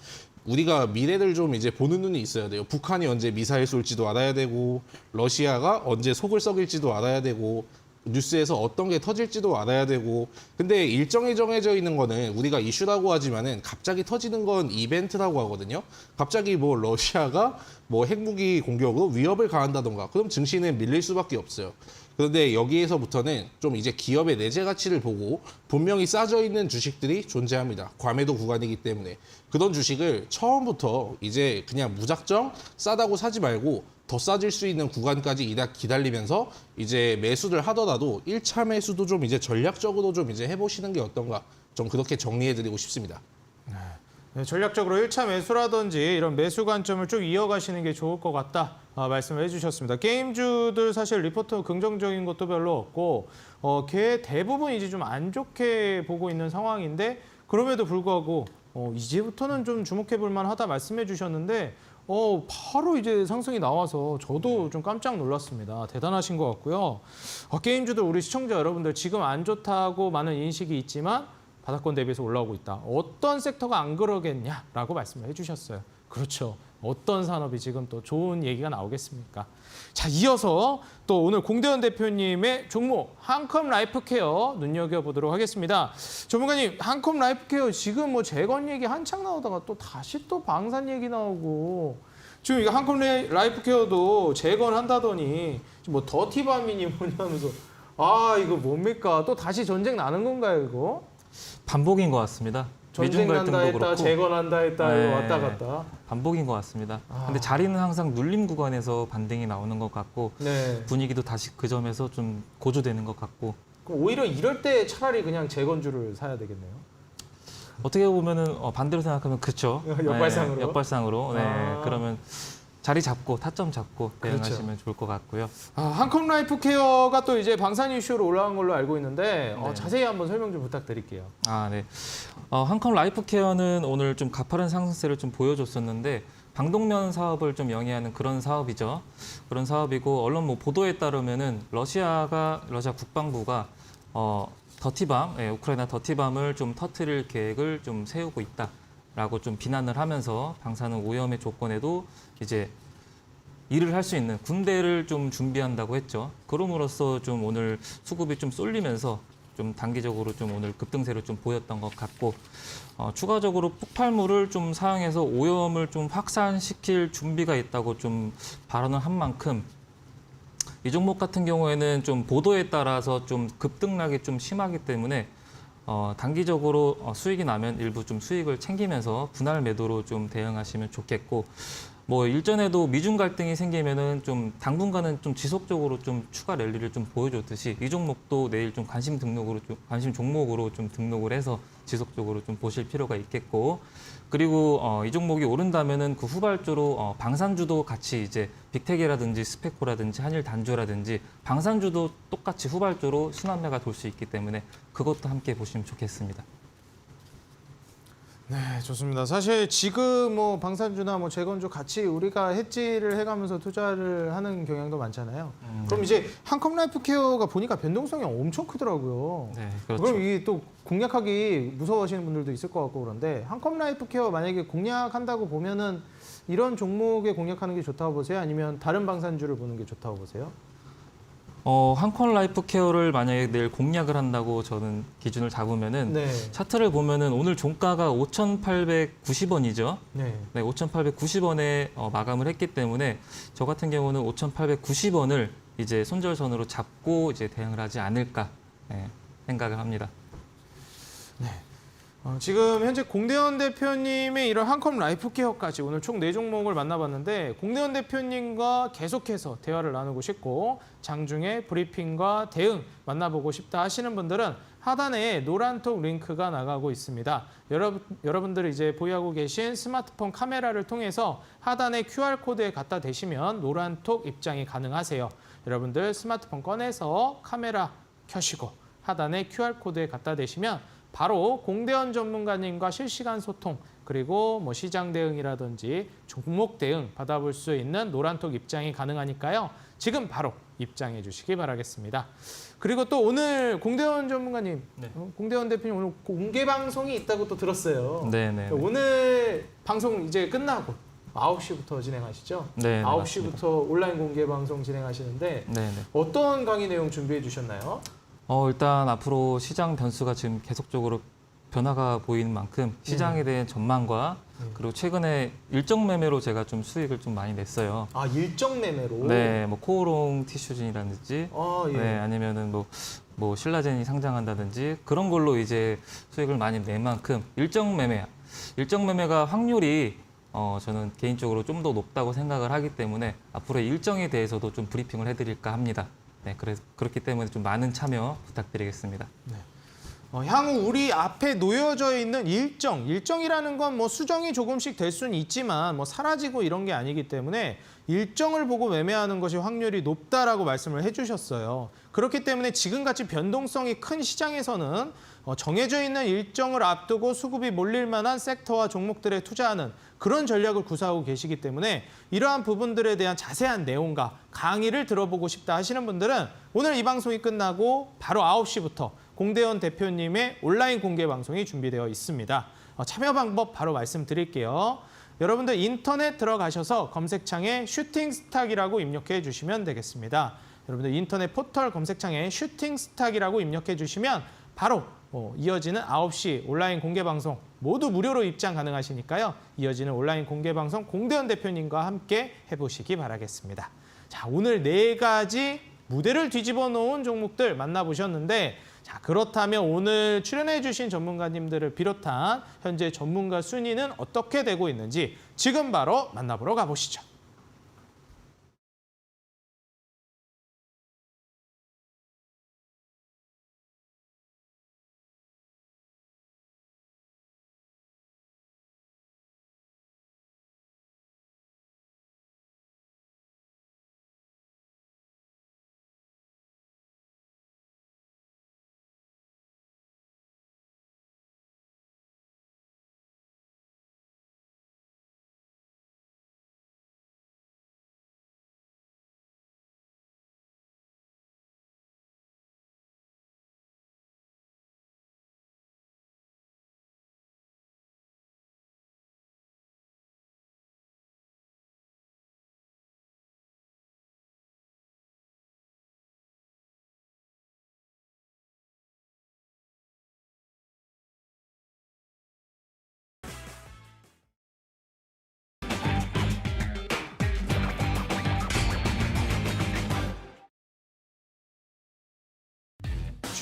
우리가 미래를 좀 이제 보는 눈이 있어야 돼요. 북한이 언제 미사일 쏠지도 알아야 되고, 러시아가 언제 속을 썩일지도 알아야 되고, 뉴스에서 어떤 게 터질지도 알아야 되고. 근데 일정이 정해져 있는 거는 우리가 이슈라고 하지만은 갑자기 터지는 건 이벤트라고 하거든요. 갑자기 뭐 러시아가 뭐 핵무기 공격으로 위협을 가한다던가. 그럼 증시는 밀릴 수밖에 없어요. 그런데 여기에서부터는 좀 이제 기업의 내재 가치를 보고 분명히 싸져 있는 주식들이 존재합니다. 과매도 구간이기 때문에. 그런 주식을 처음부터 이제 그냥 무작정 싸다고 사지 말고 더 싸질 수 있는 구간까지 이다 기다리면서 이제 매수를 하더라도 1차 매수도 좀 이제 전략적으로 좀 이제 해보시는 게 어떤가. 좀 그렇게 정리해드리고 싶습니다. 네, 전략적으로 1차 매수라든지 이런 매수 관점을 쭉 이어가시는 게 좋을 것 같다 말씀을 해주셨습니다. 게임주들 사실 리포트 긍정적인 것도 별로 없고 걔 대부분 이제 좀 안 좋게 보고 있는 상황인데 그럼에도 불구하고 이제부터는 좀 주목해 볼 만하다 말씀해 주셨는데 바로 이제 상승이 나와서 저도 좀 깜짝 놀랐습니다. 대단하신 것 같고요. 게임주들 우리 시청자 여러분들 지금 안 좋다고 많은 인식이 있지만 바닥권 대비해서 올라오고 있다. 어떤 섹터가 안 그러겠냐라고 말씀을 해주셨어요. 그렇죠. 어떤 산업이 지금 또 좋은 얘기가 나오겠습니까? 자, 이어서 또 오늘 공대현 대표님의 종목 한컴 라이프케어 눈여겨보도록 하겠습니다. 전문가님, 한컴 라이프케어 지금 뭐 재건 얘기 한창 나오다가 또 다시 또 방산 얘기 나오고 지금 이거 한컴 라이프케어도 재건한다더니 뭐 더티밤이니 뭐냐면서 이거 뭡니까? 또 다시 전쟁 나는 건가요, 이거? 반복인 것 같습니다. 전쟁 미중 난다 갈등도 했다, 그렇고 재건한다 했다, 네. 이거 왔다 갔다. 반복인 것 같습니다. 근데 자리는 항상 눌림 구간에서 반등이 나오는 것 같고 네. 분위기도 다시 그 점에서 좀 고조되는 것 같고 그럼 오히려 이럴 때 차라리 그냥 재건주를 사야 되겠네요. 어떻게 보면은 반대로 생각하면 그렇죠. 역발상으로? 네, 역발상으로. 네, 그러면 자리 잡고 타점 잡고 그렇죠. 대응하시면 좋을 것 같고요. 한컴 라이프 케어가 또 이제 방산 이슈로 올라간 걸로 알고 있는데 네. 자세히 한번 설명 좀 부탁드릴게요. 네. 한컴 라이프케어는 오늘 좀 가파른 상승세를 좀 보여줬었는데 방독면 사업을 좀 영위하는 그런 사업이죠. 그런 사업이고 언론 뭐 보도에 따르면은 러시아 국방부가 더티밤, 우크라이나 더티밤을 좀 터뜨릴 계획을 좀 세우고 있다라고 좀 비난을 하면서 방사능 오염의 조건에도 이제 일을 할 수 있는 군대를 좀 준비한다고 했죠. 그럼으로써 좀 오늘 수급이 좀 쏠리면서 좀 단기적으로 좀 오늘 급등세를 좀 보였던 것 같고 추가적으로 폭발물을 좀 사용해서 오염을 좀 확산시킬 준비가 있다고 좀 발언을 한 만큼 이 종목 같은 경우에는 좀 보도에 따라서 좀 급등락이 좀 심하기 때문에 단기적으로 수익이 나면 일부 좀 수익을 챙기면서 분할 매도로 좀 대응하시면 좋겠고 뭐 일전에도 미중 갈등이 생기면은 좀 당분간은 좀 지속적으로 좀 추가 랠리를 좀 보여줬듯이 이 종목도 내일 좀 관심 종목으로 좀 등록을 해서 지속적으로 좀 보실 필요가 있겠고 그리고 이 종목이 오른다면은 그 후발주로 방산주도 같이 이제 빅텍이라든지 스페코라든지 한일 단조라든지 방산주도 똑같이 후발주로 순환매가 돌 수 있기 때문에 그것도 함께 보시면 좋겠습니다. 네, 좋습니다. 사실 지금 뭐 방산주나 뭐 재건주 같이 우리가 해지를 해가면서 투자를 하는 경향도 많잖아요. 그럼 이제 한컴 라이프 케어가 보니까 변동성이 엄청 크더라고요. 네, 그렇죠. 그럼 이게 또 공략하기 무서워하시는 분들도 있을 것 같고 그런데 한컴 라이프 케어 만약에 공략한다고 보면은 이런 종목에 공략하는 게 좋다고 보세요? 아니면 다른 방산주를 보는 게 좋다고 보세요? 한콘 라이프 케어를 만약에 내일 공략을 한다고 저는 기준을 잡으면은 네. 차트를 보면은 오늘 종가가 5,890원이죠. 네. 네, 5,890원에 마감을 했기 때문에 저 같은 경우는 5,890원을 이제 손절선으로 잡고 이제 대응을 하지 않을까 생각을 합니다. 지금 현재 공대원 대표님의 이런 한컴 라이프케어까지 오늘 총 4종목을 만나봤는데 공대원 대표님과 계속해서 대화를 나누고 싶고 장중에 브리핑과 대응 만나보고 싶다 하시는 분들은 하단에 노란톡 링크가 나가고 있습니다. 여러분들이 이제 보유하고 계신 스마트폰 카메라를 통해서 하단에 QR코드에 갖다 대시면 노란톡 입장이 가능하세요. 여러분들 스마트폰 꺼내서 카메라 켜시고 하단에 QR코드에 갖다 대시면 바로 공대원 전문가님과 실시간 소통 그리고 뭐 시장 대응이라든지 종목 대응 받아볼 수 있는 노란톡 입장이 가능하니까요. 지금 바로 입장해 주시기 바라겠습니다. 그리고 또 오늘 공대원 전문가님, 네. 공대원 대표님 오늘 공개 방송이 있다고 또 들었어요. 네네. 오늘 방송 이제 끝나고 9시부터 진행하시죠? 네, 9시부터 온라인 공개 방송 진행하시는데 네네. 어떤 강의 내용 준비해 주셨나요? 일단 앞으로 시장 변수가 지금 계속적으로 변화가 보이는 만큼 시장에 대한 전망과 그리고 최근에 일정 매매로 제가 좀 수익을 좀 많이 냈어요. 아, 일정 매매로? 네, 뭐 코오롱 티슈진이라든지, 아, 예. 네, 아니면은 뭐 신라젠이 상장한다든지 그런 걸로 이제 수익을 많이 낸 만큼 일정 매매가 확률이 저는 개인적으로 좀 더 높다고 생각을 하기 때문에 앞으로의 일정에 대해서도 좀 브리핑을 해드릴까 합니다. 네, 그래서 그렇기 때문에 좀 많은 참여 부탁드리겠습니다. 향후 우리 앞에 놓여져 있는 일정이라는 건 뭐 수정이 조금씩 될 수는 있지만 뭐 사라지고 이런 게 아니기 때문에 일정을 보고 매매하는 것이 확률이 높다라고 말씀을 해주셨어요. 그렇기 때문에 지금같이 변동성이 큰 시장에서는 정해져 있는 일정을 앞두고 수급이 몰릴 만한 섹터와 종목들에 투자하는 그런 전략을 구사하고 계시기 때문에 이러한 부분들에 대한 자세한 내용과 강의를 들어보고 싶다 하시는 분들은 오늘 이 방송이 끝나고 바로 9시부터 공대원 대표님의 온라인 공개 방송이 준비되어 있습니다. 참여 방법 바로 말씀드릴게요. 여러분들 인터넷 들어가셔서 검색창에 슈팅스탁이라고 입력해 주시면 되겠습니다. 여러분들 인터넷 포털 검색창에 슈팅스탁이라고 입력해 주시면 바로 이어지는 9시 온라인 공개 방송 모두 무료로 입장 가능하시니까요. 이어지는 온라인 공개 방송 공대원 대표님과 함께 해보시기 바라겠습니다. 자, 오늘 4가지 무대를 뒤집어 놓은 종목들 만나보셨는데 자, 그렇다면 오늘 출연해 주신 전문가님들을 비롯한 현재 전문가 순위는 어떻게 되고 있는지 지금 바로 만나보러 가보시죠.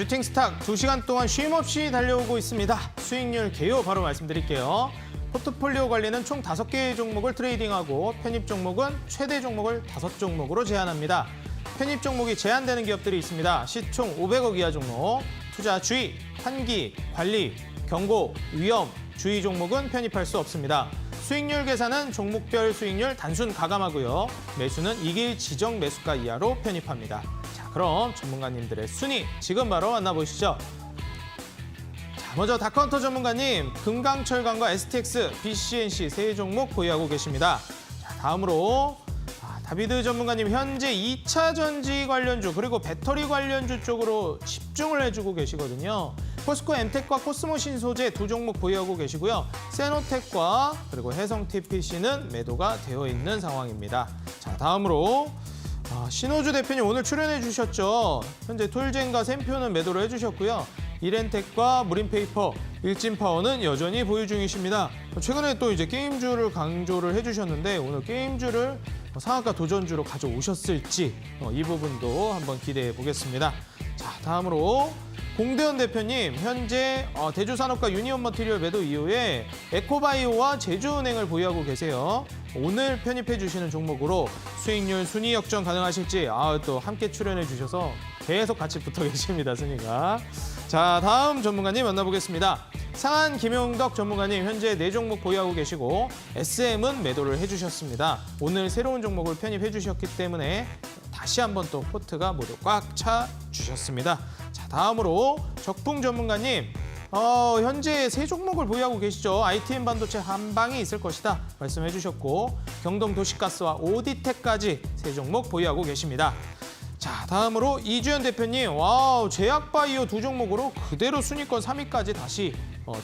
슈팅스탁 2시간 동안 쉼없이 달려오고 있습니다. 수익률 개요 바로 말씀드릴게요. 포트폴리오 관리는 총 5개의 종목을 트레이딩하고 편입 종목은 최대 종목을 5종목으로 제한합니다. 편입 종목이 제한되는 기업들이 있습니다. 시총 500억 이하 종목, 투자 주의, 환기, 관리, 경고, 위험, 주의 종목은 편입할 수 없습니다. 수익률 계산은 종목별 수익률 단순 가감하고요. 매수는 이길 지정 매수가 이하로 편입합니다. 자, 그럼 전문가님들의 순위 지금 바로 만나보시죠. 자, 먼저 다카운터 전문가님, 금강철강과 STX, BCNC 세 종목 보유하고 계십니다. 자, 다음으로 다비드 전문가님, 현재 2차 전지 관련주 그리고 배터리 관련주 쪽으로 집중을 해주고 계시거든요. 포스코 엠텍과 코스모 신소재 2종목 보유하고 계시고요. 세노텍과 그리고 해성 TPC는 매도가 되어 있는 상황입니다. 자, 다음으로 신호주 대표님 오늘 출연해 주셨죠. 현재 톨젠과 샘표는 매도를 해주셨고요. 이렌텍과 무림페이퍼, 일진파워는 여전히 보유 중이십니다. 최근에 또 이제 게임주를 강조를 해주셨는데 오늘 게임주를 상한가 도전주로 가져오셨을지 이 부분도 한번 기대해 보겠습니다. 자, 다음으로 공대현 대표님, 현재 대주산업과 유니온 머티리얼 매도 이후에 에코바이오와 제주은행을 보유하고 계세요. 오늘 편입해 주시는 종목으로 수익률 순위 역전 가능하실지 또 함께 출연해 주셔서 계속 같이 붙어 계십니다, 순위가. 자, 다음 전문가님 만나보겠습니다. 상한 김용덕 전문가님, 현재 4종목 보유하고 계시고 SM은 매도를 해주셨습니다. 오늘 새로운 종목을 편입해 주셨기 때문에 다시 한번 또 포트가 모두 꽉 차 주셨습니다. 자, 다음으로 적풍 전문가님, 현재 3종목을 보유하고 계시죠. ITM 반도체 한 방이 있을 것이다 말씀해 주셨고 경동 도시가스와 오디텍까지 3종목 보유하고 계십니다. 자, 다음으로 이주연 대표님, 제약바이오 2종목으로 그대로 순위권 3위까지 다시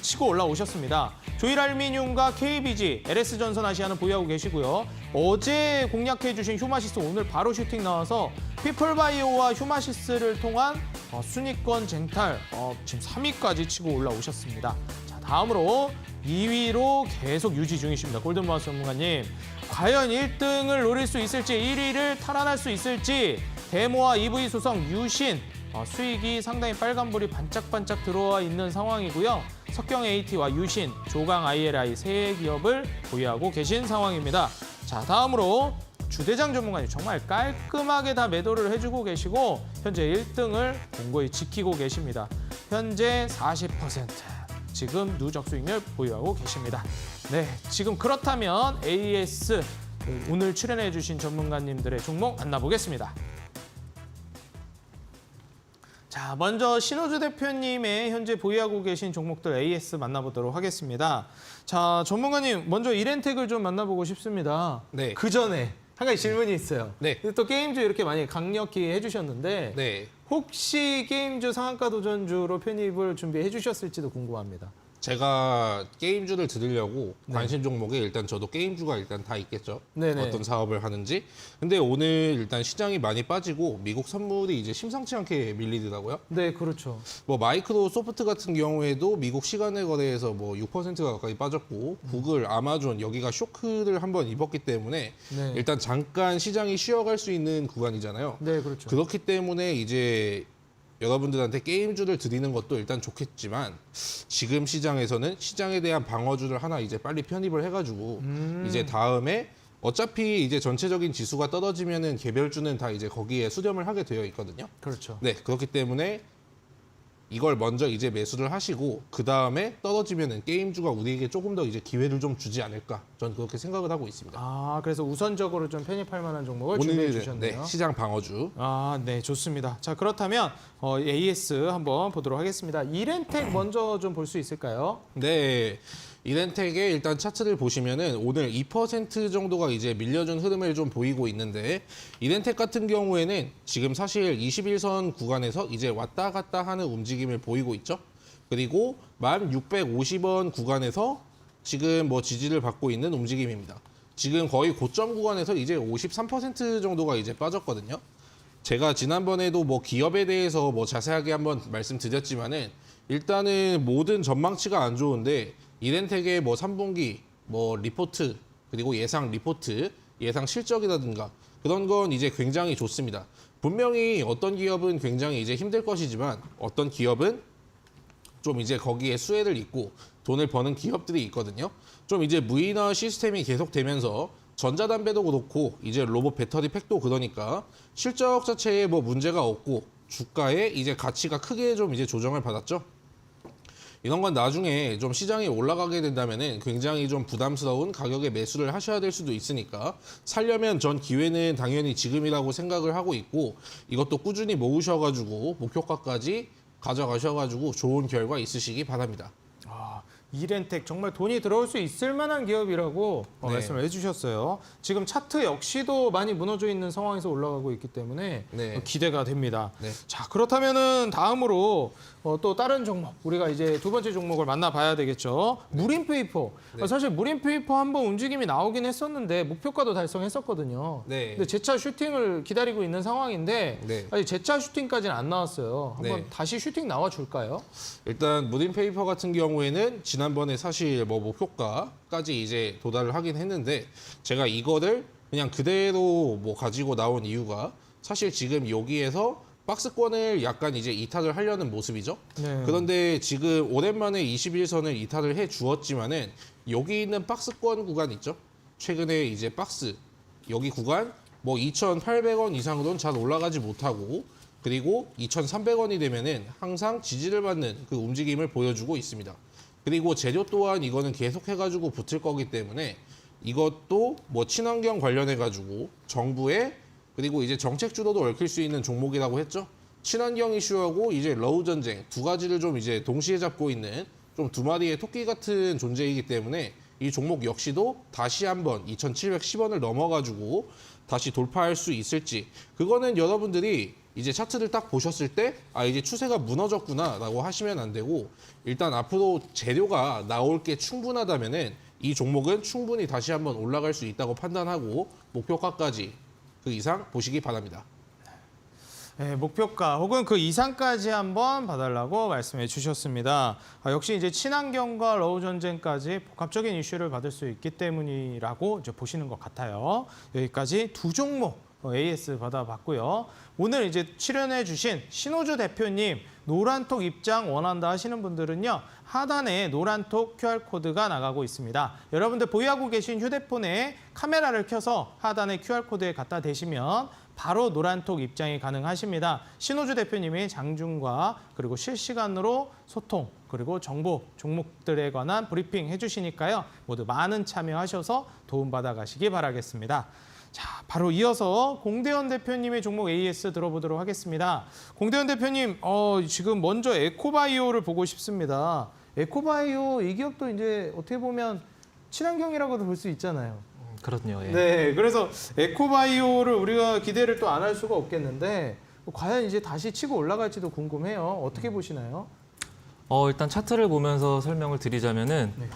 치고 올라오셨습니다. 조일알미늄과 KBG, LS전선 아시아는 보유하고 계시고요. 어제 공략해 주신 휴마시스 오늘 바로 슈팅 나와서 피플바이오와 휴마시스를 통한 순위권 쟁탈 지금 3위까지 치고 올라오셨습니다. 자, 다음으로 2위로 계속 유지 중이십니다. 골든마우스 전문가님, 과연 1등을 노릴 수 있을지 1위를 탈환할 수 있을지 데모와 EV 수성, 유신 수익이 상당히 빨간불이 반짝반짝 들어와 있는 상황이고요. 석경 AT와 유신, 조강 ILI 세 기업을 보유하고 계신 상황입니다. 자, 다음으로 주대장 전문가님 정말 깔끔하게 다 매도를 해주고 계시고 현재 1등을 공고히 지키고 계십니다. 현재 40% 지금 누적 수익률 보유하고 계십니다. 네, 지금 그렇다면 AS 오늘 출연해 주신 전문가님들의 종목 만나보겠습니다. 자, 먼저 신호주 대표님의 현재 보유하고 계신 종목들 AS 만나보도록 하겠습니다. 자, 전문가님 먼저 이렌텍을 좀 만나보고 싶습니다. 네. 그 전에 한 가지 질문이 있어요. 네. 또 게임주 이렇게 많이 강력히 해주셨는데 네. 혹시 게임주 상한가 도전주로 편입을 준비해 주셨을지도 궁금합니다. 제가 게임주를 드리려고 관심 종목에 일단 저도 게임주가 일단 다 있겠죠. 네네. 어떤 사업을 하는지. 근데 오늘 일단 시장이 많이 빠지고 미국 선물이 이제 심상치 않게 밀리더라고요. 네, 그렇죠. 뭐 마이크로소프트 같은 경우에도 미국 시간의 거래에서 뭐 6%가 가까이 빠졌고 구글, 아마존 여기가 쇼크를 한번 입었기 때문에 네. 일단 잠깐 시장이 쉬어갈 수 있는 구간이잖아요. 네, 그렇죠. 그렇기 때문에 이제 여러분들한테 게임주를 드리는 것도 일단 좋겠지만 지금 시장에서는 시장에 대한 방어주를 하나 이제 빨리 편입을 해가지고 이제 다음에 어차피 이제 전체적인 지수가 떨어지면은 개별주는 다 이제 거기에 수렴을 하게 되어 있거든요. 그렇죠. 네, 그렇기 때문에 이걸 먼저 이제 매수를 하시고 그 다음에 떨어지면은 게임주가 우리에게 조금 더 이제 기회를 좀 주지 않을까 저는 그렇게 생각을 하고 있습니다. 그래서 우선적으로 좀 편입할 만한 종목을 준비해 오늘 주셨네요. 네, 시장 방어주. 네, 좋습니다. 자, 그렇다면 AS 한번 보도록 하겠습니다. 이렌텍 먼저 좀 볼 수 있을까요? 네. 이렌텍의 일단 차트를 보시면은 오늘 2% 정도가 이제 밀려준 흐름을 좀 보이고 있는데 이렌텍 같은 경우에는 지금 사실 21선 구간에서 이제 왔다 갔다 하는 움직임을 보이고 있죠. 그리고 1650원 구간에서 지금 뭐 지지를 받고 있는 움직임입니다. 지금 거의 고점 구간에서 이제 53% 정도가 이제 빠졌거든요. 제가 지난번에도 뭐 기업에 대해서 뭐 자세하게 한번 말씀드렸지만은 일단은 모든 전망치가 안 좋은데 이렌텍의 뭐 3분기 뭐 리포트 그리고 예상 리포트, 예상 실적이라든가 그런 건 이제 굉장히 좋습니다. 분명히 어떤 기업은 굉장히 이제 힘들 것이지만 어떤 기업은 좀 이제 거기에 수혜를 잇고 돈을 버는 기업들이 있거든요. 좀 이제 무인화 시스템이 계속되면서 전자담배도 그렇고 이제 로봇 배터리 팩도 그러니까 실적 자체에 뭐 문제가 없고 주가에 이제 가치가 크게 좀 이제 조정을 받았죠. 이런 건 나중에 좀 시장이 올라가게 된다면은 굉장히 좀 부담스러운 가격에 매수를 하셔야 될 수도 있으니까 살려면 전 기회는 당연히 지금이라고 생각을 하고 있고 이것도 꾸준히 모으셔가지고 목표가까지 가져가셔가지고 좋은 결과 있으시기 바랍니다. 이렌텍 정말 돈이 들어올 수 있을 만한 기업이라고 네. 말씀을 해주셨어요. 지금 차트 역시도 많이 무너져 있는 상황에서 올라가고 있기 때문에 네. 기대가 됩니다. 네. 자, 그렇다면은 다음으로 또 다른 종목 우리가 이제 두 번째 종목을 만나봐야 되겠죠. 무림페이퍼. 네. 사실 무림페이퍼 한번 움직임이 나오긴 했었는데 목표가도 달성했었거든요. 네. 근데 재차 슈팅을 기다리고 있는 상황인데 네. 아직 재차 슈팅까지는 안 나왔어요. 한번 네. 다시 슈팅 나와 줄까요? 일단 무딘페이퍼 같은 경우에는 지난번에 사실 뭐 목표가까지 이제 도달을 하긴 했는데 제가 이거를 그냥 그대로 뭐 가지고 나온 이유가 사실 지금 여기에서 박스권을 약간 이제 이탈을 하려는 모습이죠. 네. 그런데 지금 오랜만에 21선을 이탈을 해 주었지만은 여기 있는 박스권 구간 있죠. 최근에 이제 박스 여기 구간 뭐 2,800원 이상으로는 잘 올라가지 못하고 그리고 2,300원이 되면은 항상 지지를 받는 그 움직임을 보여주고 있습니다. 그리고 재료 또한 이거는 계속해가지고 붙을 거기 때문에 이것도 뭐 친환경 관련해가지고 정부의 그리고 이제 정책 주도도 얽힐 수 있는 종목이라고 했죠. 친환경 이슈하고 이제 러우 전쟁 두 가지를 좀 이제 동시에 잡고 있는 좀 두 마리의 토끼 같은 존재이기 때문에 이 종목 역시도 다시 한번 2,710원을 넘어가지고 다시 돌파할 수 있을지 그거는 여러분들이 이제 차트를 딱 보셨을 때 이제 추세가 무너졌구나라고 하시면 안 되고 일단 앞으로 재료가 나올 게 충분하다면은 이 종목은 충분히 다시 한번 올라갈 수 있다고 판단하고 목표가까지 그 이상 보시기 바랍니다. 네, 목표가 혹은 그 이상까지 한번 봐달라고 말씀해 주셨습니다. 역시 이제 친환경과 러우 전쟁까지 복합적인 이슈를 받을 수 있기 때문이라고 이제 보시는 것 같아요. 여기까지 두 종목 AS 받아봤고요. 오늘 이제 출연해 주신 신호주 대표님 노란톡 입장 원한다 하시는 분들은요. 하단에 노란톡 QR코드가 나가고 있습니다. 여러분들 보유하고 계신 휴대폰에 카메라를 켜서 하단에 QR코드에 갖다 대시면 바로 노란톡 입장이 가능하십니다. 신호주 대표님이 장중과 그리고 실시간으로 소통 그리고 정보 종목들에 관한 브리핑 해주시니까요. 모두 많은 참여하셔서 도움받아 가시기 바라겠습니다. 자, 바로 이어서 공대현 대표님의 종목 AS 들어보도록 하겠습니다. 공대현 대표님, 지금 먼저 에코바이오를 보고 싶습니다. 에코바이오 이 기업도 이제 어떻게 보면 친환경이라고도 볼 수 있잖아요. 그렇군요. 예. 네, 그래서 에코바이오를 우리가 기대를 또 안 할 수가 없겠는데 과연 이제 다시 치고 올라갈지도 궁금해요. 어떻게 보시나요? 일단 차트를 보면서 설명을 드리자면은 네.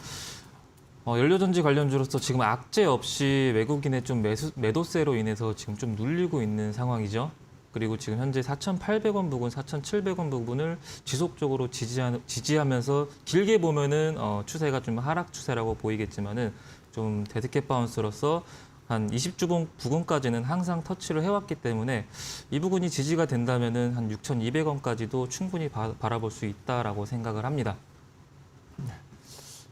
연료전지 관련주로서 지금 악재 없이 외국인의 좀 매도세로 인해서 지금 좀 눌리고 있는 상황이죠. 그리고 지금 현재 4,800원 부근, 4,700원 부분을 지속적으로 지지하면서 길게 보면은 추세가 좀 하락 추세라고 보이겠지만은 좀 데드캣 바운스로서 한 20주봉 부근까지는 항상 터치를 해왔기 때문에 이 부분이 지지가 된다면은 한 6,200원까지도 충분히 바라볼 수 있다라고 생각을 합니다.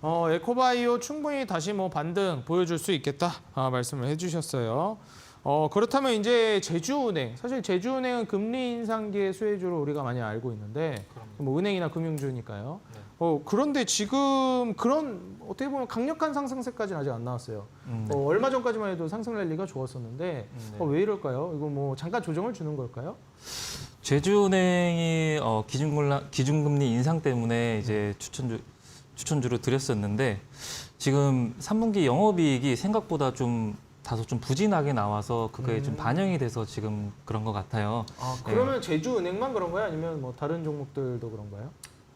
에코바이오 충분히 다시 뭐 반등 보여줄 수 있겠다 말씀을 해주셨어요. 그렇다면 이제 제주은행, 사실 제주은행은 금리 인상기의 수혜주로 우리가 많이 알고 있는데 뭐 은행이나 금융주니까요. 그런데 지금 그런 어떻게 보면 강력한 상승세까지는 아직 안 나왔어요. 네. 얼마 전까지만 해도 상승 랠리가 좋았었는데 네. 왜 이럴까요? 이거 뭐 잠깐 조정을 주는 걸까요? 제주은행이 기준금리 인상 때문에 이제 추천주로 드렸었는데 지금 3분기 영업이익이 생각보다 다소 좀 부진하게 나와서 그게 좀 반영이 돼서 지금 그런 것 같아요. 그러면 제주은행만 그런 거예요? 아니면 뭐 다른 종목들도 그런가요?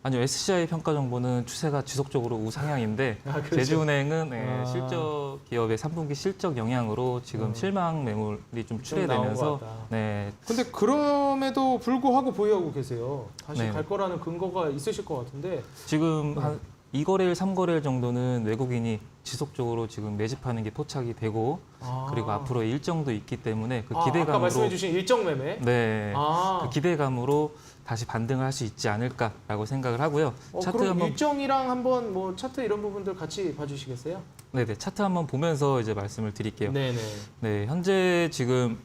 아니요, SCI 평가 정보는 추세가 지속적으로 우상향인데 그렇죠. 제주은행은 실적 기업의 3분기 실적 영향으로 지금 실망 매물이 좀 출회되면서 근데 그럼에도 불구하고 보유하고 계세요. 다시 네. 갈 거라는 근거가 있으실 것 같은데. 지금 한 2거래일, 3거래일 정도는 외국인이 지속적으로 지금 매집하는 게 포착이 되고 그리고 앞으로 일정도 있기 때문에 그 기대감으로 아까 말씀해 주신 일정 매매? 네. 그 기대감으로 다시 반등을 할 수 있지 않을까라고 생각을 하고요. 그럼 일정이랑 한번 뭐 차트 이런 부분들 같이 봐주시겠어요? 네네. 차트 한번 보면서 이제 말씀을 드릴게요. 네네. 네, 현재 지금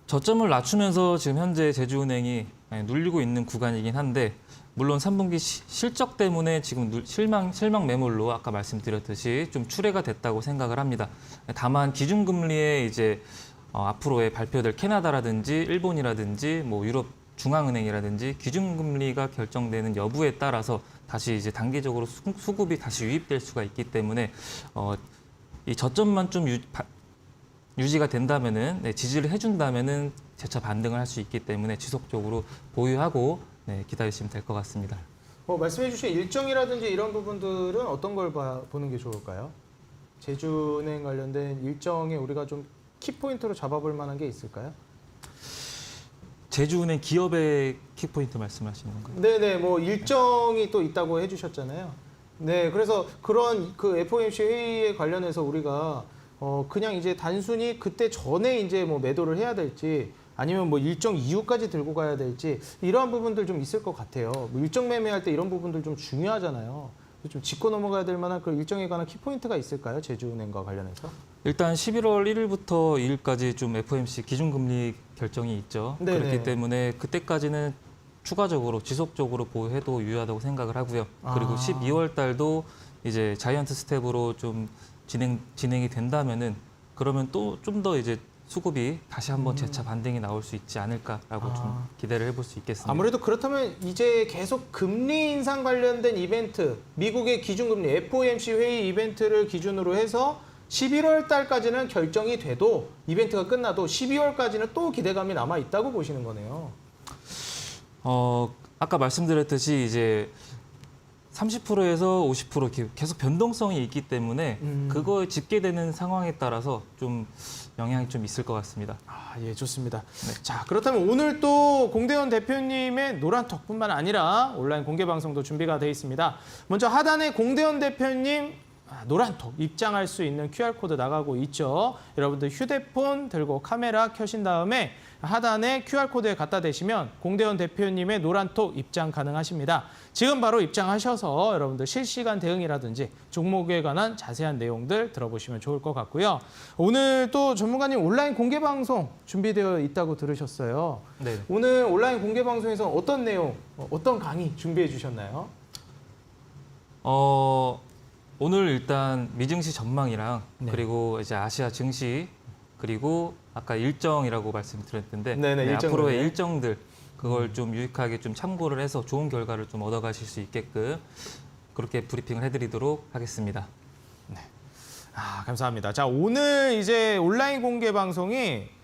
저점을 낮추면서 지금 현재 제주은행이 눌리고 있는 구간이긴 한데 물론 3분기 실적 때문에 지금 실망 매물로 아까 말씀드렸듯이 좀 출회가 됐다고 생각을 합니다. 다만 기준금리에 이제 앞으로의 발표될 캐나다라든지 일본이라든지 뭐 유럽 중앙은행이라든지 기준금리가 결정되는 여부에 따라서 다시 이제 단기적으로 수급이 다시 유입될 수가 있기 때문에 이 저점만 좀 유지가 된다면은 네, 지지를 해준다면은 재차 반등을 할 수 있기 때문에 지속적으로 보유하고 네, 기다리시면 될 것 같습니다. 말씀해 주신 일정이라든지 이런 부분들은 어떤 걸 보는 게 좋을까요? 제주은행 관련된 일정에 우리가 좀 키포인트로 잡아볼 만한 게 있을까요? 제주은행 기업의 키포인트 말씀하시는 건가요? 네네, 뭐 일정이 또 있다고 해주셨잖아요. 네, 그래서 그런 그 FOMC 회의에 관련해서 우리가 그냥 이제 단순히 그때 전에 이제 뭐 매도를 해야 될지 아니면 뭐 일정 이후까지 들고 가야 될지 이러한 부분들 좀 있을 것 같아요. 뭐 일정 매매할 때 이런 부분들 좀 중요하잖아요. 좀 짚고 넘어가야 될 만한 그 일정에 관한 키포인트가 있을까요? 제주은행과 관련해서? 일단 11월 1일부터 2일까지 좀 FOMC 기준금리 결정이 있죠. 네네. 그렇기 때문에 그때까지는 추가적으로 지속적으로 보유해도 유효하다고 생각을 하고요. 그리고 12월 달도 이제 자이언트 스텝으로 좀 진행이 된다면은 그러면 또 좀 더 이제 수급이 다시 한번 재차 반등이 나올 수 있지 않을까라고 좀 기대를 해볼 수 있겠습니다. 아무래도 그렇다면 이제 계속 금리 인상 관련된 이벤트, 미국의 기준금리 FOMC 회의 이벤트를 기준으로 해서 11월 달까지는 결정이 돼도 이벤트가 끝나도 12월까지는 또 기대감이 남아 있다고 보시는 거네요. 아까 말씀드렸듯이 이제 30%에서 50% 계속 변동성이 있기 때문에 그거에 집계되는 상황에 따라서 좀 영향이 좀 있을 것 같습니다. 예, 좋습니다. 자, 그렇다면 오늘 또 공대원 대표님의 노란톡뿐만 아니라 온라인 공개 방송도 준비가 되어 있습니다. 먼저 하단에 공대원 대표님 노란톡 입장할 수 있는 QR코드 나가고 있죠. 여러분들 휴대폰 들고 카메라 켜신 다음에 하단에 QR코드에 갖다 대시면 공대원 대표님의 노란톡 입장 가능하십니다. 지금 바로 입장하셔서 여러분들 실시간 대응이라든지 종목에 관한 자세한 내용들 들어보시면 좋을 것 같고요. 오늘 또 전문가님 온라인 공개 방송 준비되어 있다고 들으셨어요. 네. 오늘 온라인 공개 방송에서 어떤 내용, 어떤 강의 준비해 주셨나요? 오늘 일단 미증시 전망이랑 네. 그리고 이제 아시아 증시 그리고 아까 일정이라고 말씀드렸는데 네네, 일정 앞으로의 매매. 일정들 그걸 좀 유익하게 좀 참고를 해서 좋은 결과를 좀 얻어가실 수 있게끔 그렇게 브리핑을 해드리도록 하겠습니다. 감사합니다. 자, 오늘 이제 온라인 공개 방송이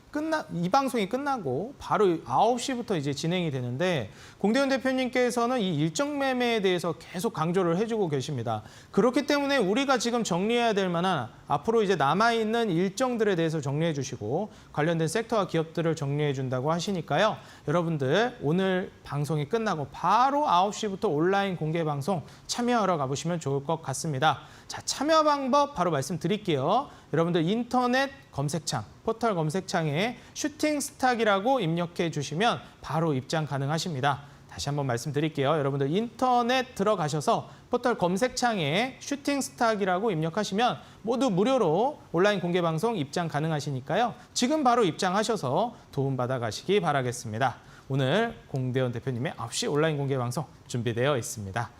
이 방송이 끝나고 바로 9시부터 이제 진행이 되는데 공대원 대표님께서는 이 일정 매매에 대해서 계속 강조를 해주고 계십니다. 그렇기 때문에 우리가 지금 정리해야 될 만한 앞으로 이제 남아있는 일정들에 대해서 정리해 주시고 관련된 섹터와 기업들을 정리해 준다고 하시니까요. 여러분들 오늘 방송이 끝나고 바로 9시부터 온라인 공개 방송 참여하러 가보시면 좋을 것 같습니다. 자, 참여 방법 바로 말씀드릴게요. 여러분들 인터넷 검색창, 포털 검색창에 슈팅 스탁이라고 입력해 주시면 바로 입장 가능하십니다. 다시 한번 말씀드릴게요. 여러분들 인터넷 들어가셔서 포털 검색창에 슈팅 스탁이라고 입력하시면 모두 무료로 온라인 공개 방송 입장 가능하시니까요. 지금 바로 입장하셔서 도움받아 가시기 바라겠습니다. 오늘 공대원 대표님의 9시 온라인 공개 방송 준비되어 있습니다.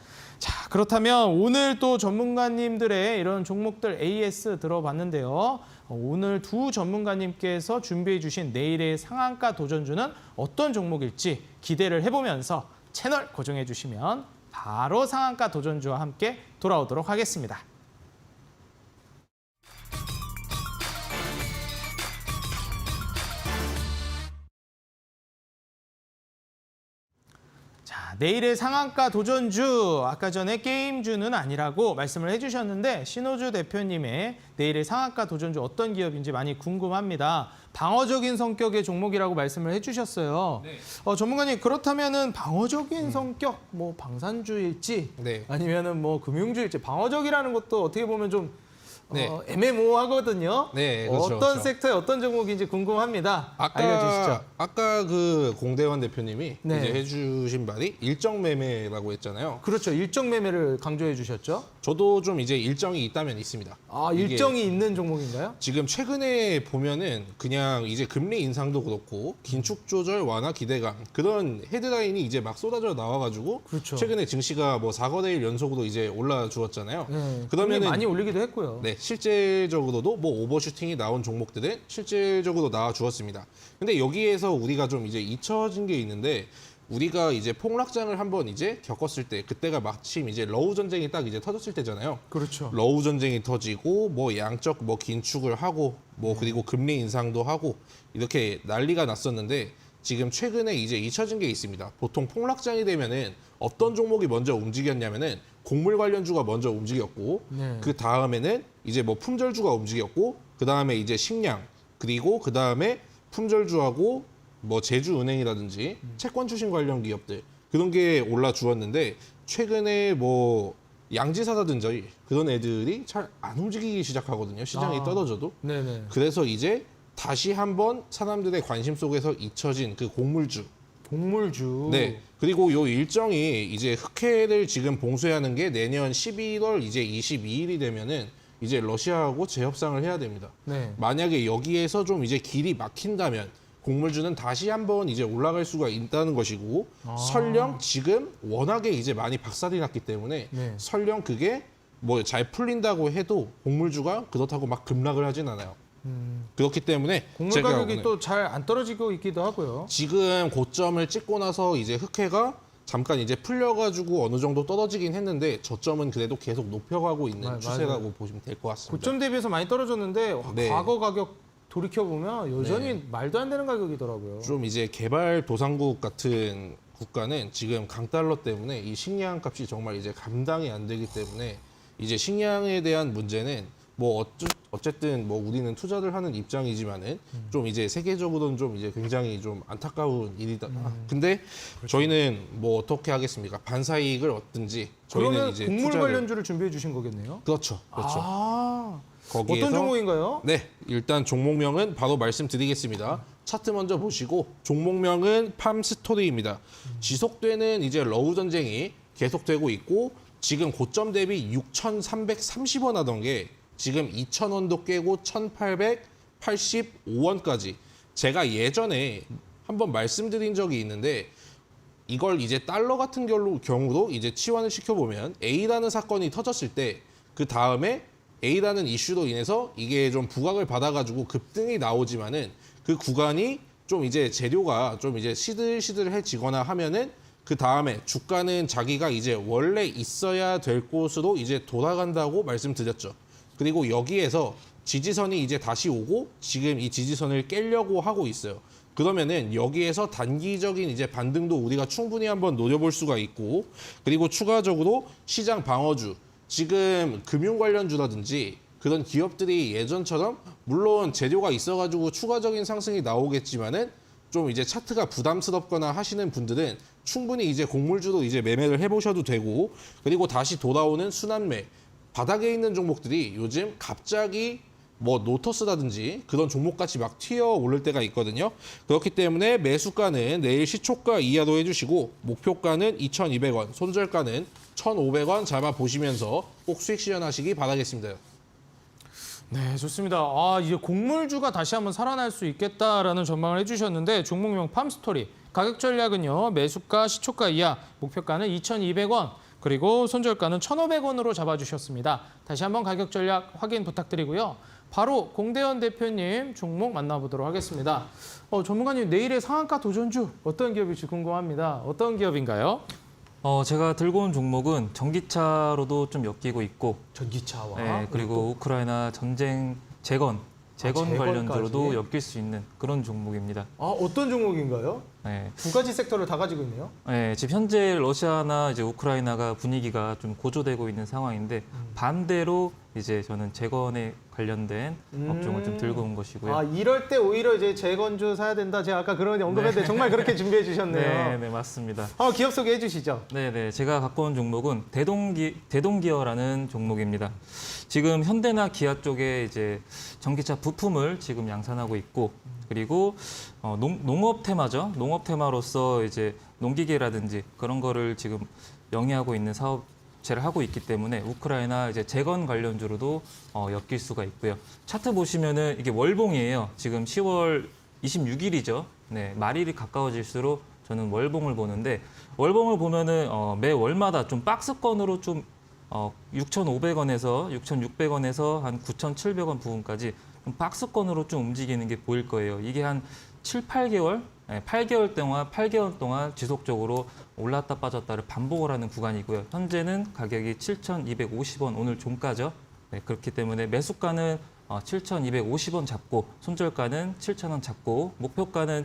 자, 그렇다면 오늘 또 전문가님들의 이런 종목들 AS 들어봤는데요. 오늘 두 전문가님께서 준비해 주신 내일의 상한가 도전주는 어떤 종목일지 기대를 해보면서 채널 고정해 주시면 바로 상한가 도전주와 함께 돌아오도록 하겠습니다. 자, 내일의 상한가 도전주, 아까 전에 게임주는 아니라고 말씀을 해주셨는데 신호주 대표님의 내일의 상한가 도전주 어떤 기업인지 많이 궁금합니다. 방어적인 성격의 종목이라고 말씀을 해주셨어요. 네. 전문가님, 그렇다면은 방어적인 성격, 뭐 방산주일지 네. 아니면은 뭐 금융주일지 방어적이라는 것도 어떻게 보면 좀 네. 애매모호하거든요. 네, 그렇죠, 어떤 그렇죠. 섹터의 어떤 종목인지 궁금합니다. 알려주시죠. 아까 그 공대원 대표님이 네. 이제 해주신 말이 일정 매매라고 했잖아요. 그렇죠. 일정 매매를 강조해 주셨죠. 저도 좀 이제 일정이 있다면 있습니다. 이게 일정이 있는 종목인가요? 지금 최근에 보면은 그냥 이제 금리 인상도 그렇고 긴축 조절 완화 기대감 그런 헤드라인이 이제 막 쏟아져 나와가지고 그렇죠. 최근에 증시가 뭐 4거래일 연속으로 이제 올라 주었잖아요. 네, 그러면은 많이 올리기도 했고요. 네, 실질적으로도 뭐 오버슈팅이 나온 종목들은 실질적으로 나와 주었습니다. 근데 여기에서 우리가 좀 이제 잊혀진 게 있는데 우리가 이제 폭락장을 한번 이제 겪었을 때 그때가 마침 이제 러우 전쟁이 딱 이제 터졌을 때잖아요. 그렇죠. 러우 전쟁이 터지고 뭐 양적 뭐 긴축을 하고 뭐 그리고 금리 인상도 하고 이렇게 난리가 났었는데 지금 최근에 이제 잊혀진 게 있습니다. 보통 폭락장이 되면은 어떤 종목이 먼저 움직였냐면은 곡물 관련주가 먼저 움직였고 네. 그 다음에는 이제 뭐 품절주가 움직였고 그 다음에 이제 식량 그리고 그 다음에 품절주하고 뭐 제주은행이라든지 채권주신 관련 기업들 그런 게 올라 주었는데 최근에 뭐 양지사라든지 그런 애들이 잘 안 움직이기 시작하거든요. 시장이 아. 떨어져도. 네네. 그래서 이제 다시 한번 사람들의 관심 속에서 잊혀진 그 곡물주. 곡물주. 네. 그리고 요 일정이 이제 흑해를 지금 봉쇄하는 게 내년 11월 이제 22일이 되면은 이제 러시아하고 재협상을 해야 됩니다. 네. 만약에 여기에서 좀 이제 길이 막힌다면 곡물주는 다시 한번 이제 올라갈 수가 있다는 것이고 설령 지금 워낙에 이제 많이 박살이 났기 때문에 네. 설령 그게 뭐 잘 풀린다고 해도 곡물주가 그렇다고 막 급락을 하진 않아요. 그렇기 때문에 곡물 제가 가격이 오늘 또 잘 안 떨어지고 있기도 하고요. 지금 고점을 찍고 나서 이제 흑해가 잠깐 이제 풀려가지고 어느 정도 떨어지긴 했는데 저점은 그래도 계속 높여가고 있는 맞아요. 추세라고 보시면 될 것 같습니다. 고점 대비해서 많이 떨어졌는데 와, 네. 과거 가격 돌이켜 보면 여전히 네. 말도 안 되는 가격이더라고요. 좀 이제 개발도상국 같은 국가는 지금 강달러 때문에 이 식량 값이 정말 이제 감당이 안 되기 때문에 이제 식량에 대한 문제는 뭐 어쨌든 뭐 우리는 투자를 하는 입장이지만은 좀 이제 세계적으로는 좀 이제 굉장히 좀 안타까운 일이다. 근데 저희는 뭐 어떻게 하겠습니까? 반사이익을 얻든지 저희는 그러면 이제 곡물 투자를 관련주를 준비해 주신 거겠네요. 그렇죠. 아, 거기에서 어떤 종목인가요? 네, 일단 종목명은 바로 말씀드리겠습니다. 차트 먼저 보시고 종목명은 팜스토리입니다. 지속되는 이제 러우 전쟁이 계속되고 있고 지금 고점 대비 6,330원 하던 게 지금 2,000원도 깨고 1,885원까지 제가 예전에 한번 말씀드린 적이 있는데 이걸 이제 달러 같은 경우도 이제 치환을 시켜보면 A라는 사건이 터졌을 때 그 다음에 A라는 이슈로 인해서 이게 좀 부각을 받아가지고 급등이 나오지만은 그 구간이 좀 이제 재료가 좀 이제 시들시들해지거나 하면은 그 다음에 주가는 자기가 이제 원래 있어야 될 곳으로 이제 돌아간다고 말씀드렸죠. 그리고 여기에서 지지선이 이제 다시 오고 지금 이 지지선을 깨려고 하고 있어요. 그러면은 여기에서 단기적인 이제 반등도 우리가 충분히 한번 노려볼 수가 있고 그리고 추가적으로 시장 방어주 지금 금융 관련주라든지 그런 기업들이 예전처럼 물론 재료가 있어가지고 추가적인 상승이 나오겠지만은 좀 이제 차트가 부담스럽거나 하시는 분들은 충분히 이제 곡물주로 이제 매매를 해보셔도 되고 그리고 다시 돌아오는 순환매 바닥에 있는 종목들이 요즘 갑자기 뭐 노터스라든지 그런 종목같이 막 튀어 오를 때가 있거든요. 그렇기 때문에 매수가는 내일 시초가 이하로 해주시고 목표가는 2,200원, 손절가는 1,500원 잡아보시면서 꼭 수익 실현하시기 바라겠습니다. 네, 좋습니다. 아, 이제 곡물주가 다시 한번 살아날 수 있겠다라는 전망을 해주셨는데 종목명 팜스토리 가격 전략은요. 매수가 시초가 이하, 목표가는 2,200원, 그리고 손절가는 1,500원으로 잡아주셨습니다. 다시 한번 가격 전략 확인 부탁드리고요. 바로 공대현 대표님 종목 만나보도록 하겠습니다. 전문가님, 내일의 상한가 도전주 어떤 기업일지 궁금합니다. 어떤 기업인가요? 제가 들고 온 종목은 전기차로도 좀 엮이고 있고, 전기차와 네, 그리고 우크라이나 전쟁 재건 재건까지? 관련주로도 엮일 수 있는 그런 종목입니다. 어떤 종목인가요? 네, 두 가지 섹터를 다 가지고 있네요. 네, 지금 현재 러시아나 이제 우크라이나가 분위기가 좀 고조되고 있는 상황인데 반대로 이제 저는 재건에 관련된 업종을 좀 들고 온 것이고요. 아, 이럴 때 오히려 이제 재건주 사야 된다. 제가 아까 그런 언급했는데 정말 그렇게 준비해 주셨네요. 네, 맞습니다. 기업 소개해 주시죠. 네, 제가 갖고 온 종목은 대동기어라는 종목입니다. 지금 현대나 기아 쪽에 이제 전기차 부품을 지금 양산하고 있고, 그리고 농업 테마죠. 농업 테마로서 이제 농기계라든지 그런 거를 지금 영위하고 있는 사업체를 하고 있기 때문에 우크라이나 이제 재건 관련주로도 엮일 수가 있고요. 차트 보시면은 이게 월봉이에요. 지금 10월 26일이죠. 네, 말일이 가까워질수록 저는 월봉을 보는데 월봉을 보면은 매 월마다 좀 박스권으로 좀 6,500원에서 6,600원에서 한 9,700원 부분까지 좀 박스권으로 좀 움직이는 게 보일 거예요. 이게 한 7, 8개월 8개월 동안 지속적으로 올랐다 빠졌다를 반복을 하는 구간이고요. 현재는 가격이 7,250원 오늘 종가죠. 네, 그렇기 때문에 매수가는 7,250원 잡고 손절가는 7,000원 잡고 목표가는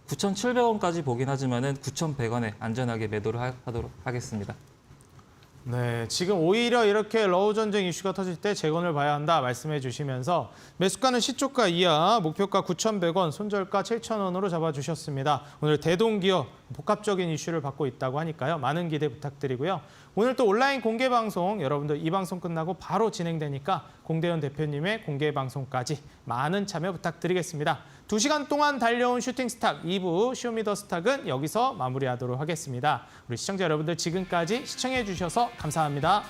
9,700원까지 보긴 하지만은 9,100원에 안전하게 매도를 하도록 하겠습니다. 네, 지금 오히려 이렇게 러우 전쟁 이슈가 터질 때 재건을 봐야 한다 말씀해 주시면서 매수가는 시초가 이하, 목표가 9,100원, 손절가 7,000원으로 잡아주셨습니다. 오늘 대동기업 복합적인 이슈를 받고 있다고 하니까요. 많은 기대 부탁드리고요. 오늘 또 온라인 공개 방송 여러분들 이 방송 끝나고 바로 진행되니까 공대현 대표님의 공개 방송까지 많은 참여 부탁드리겠습니다. 2시간 동안 달려온 슈팅스탁 2부 쇼미더스탁은 여기서 마무리하도록 하겠습니다. 우리 시청자 여러분들 지금까지 시청해 주셔서 감사합니다.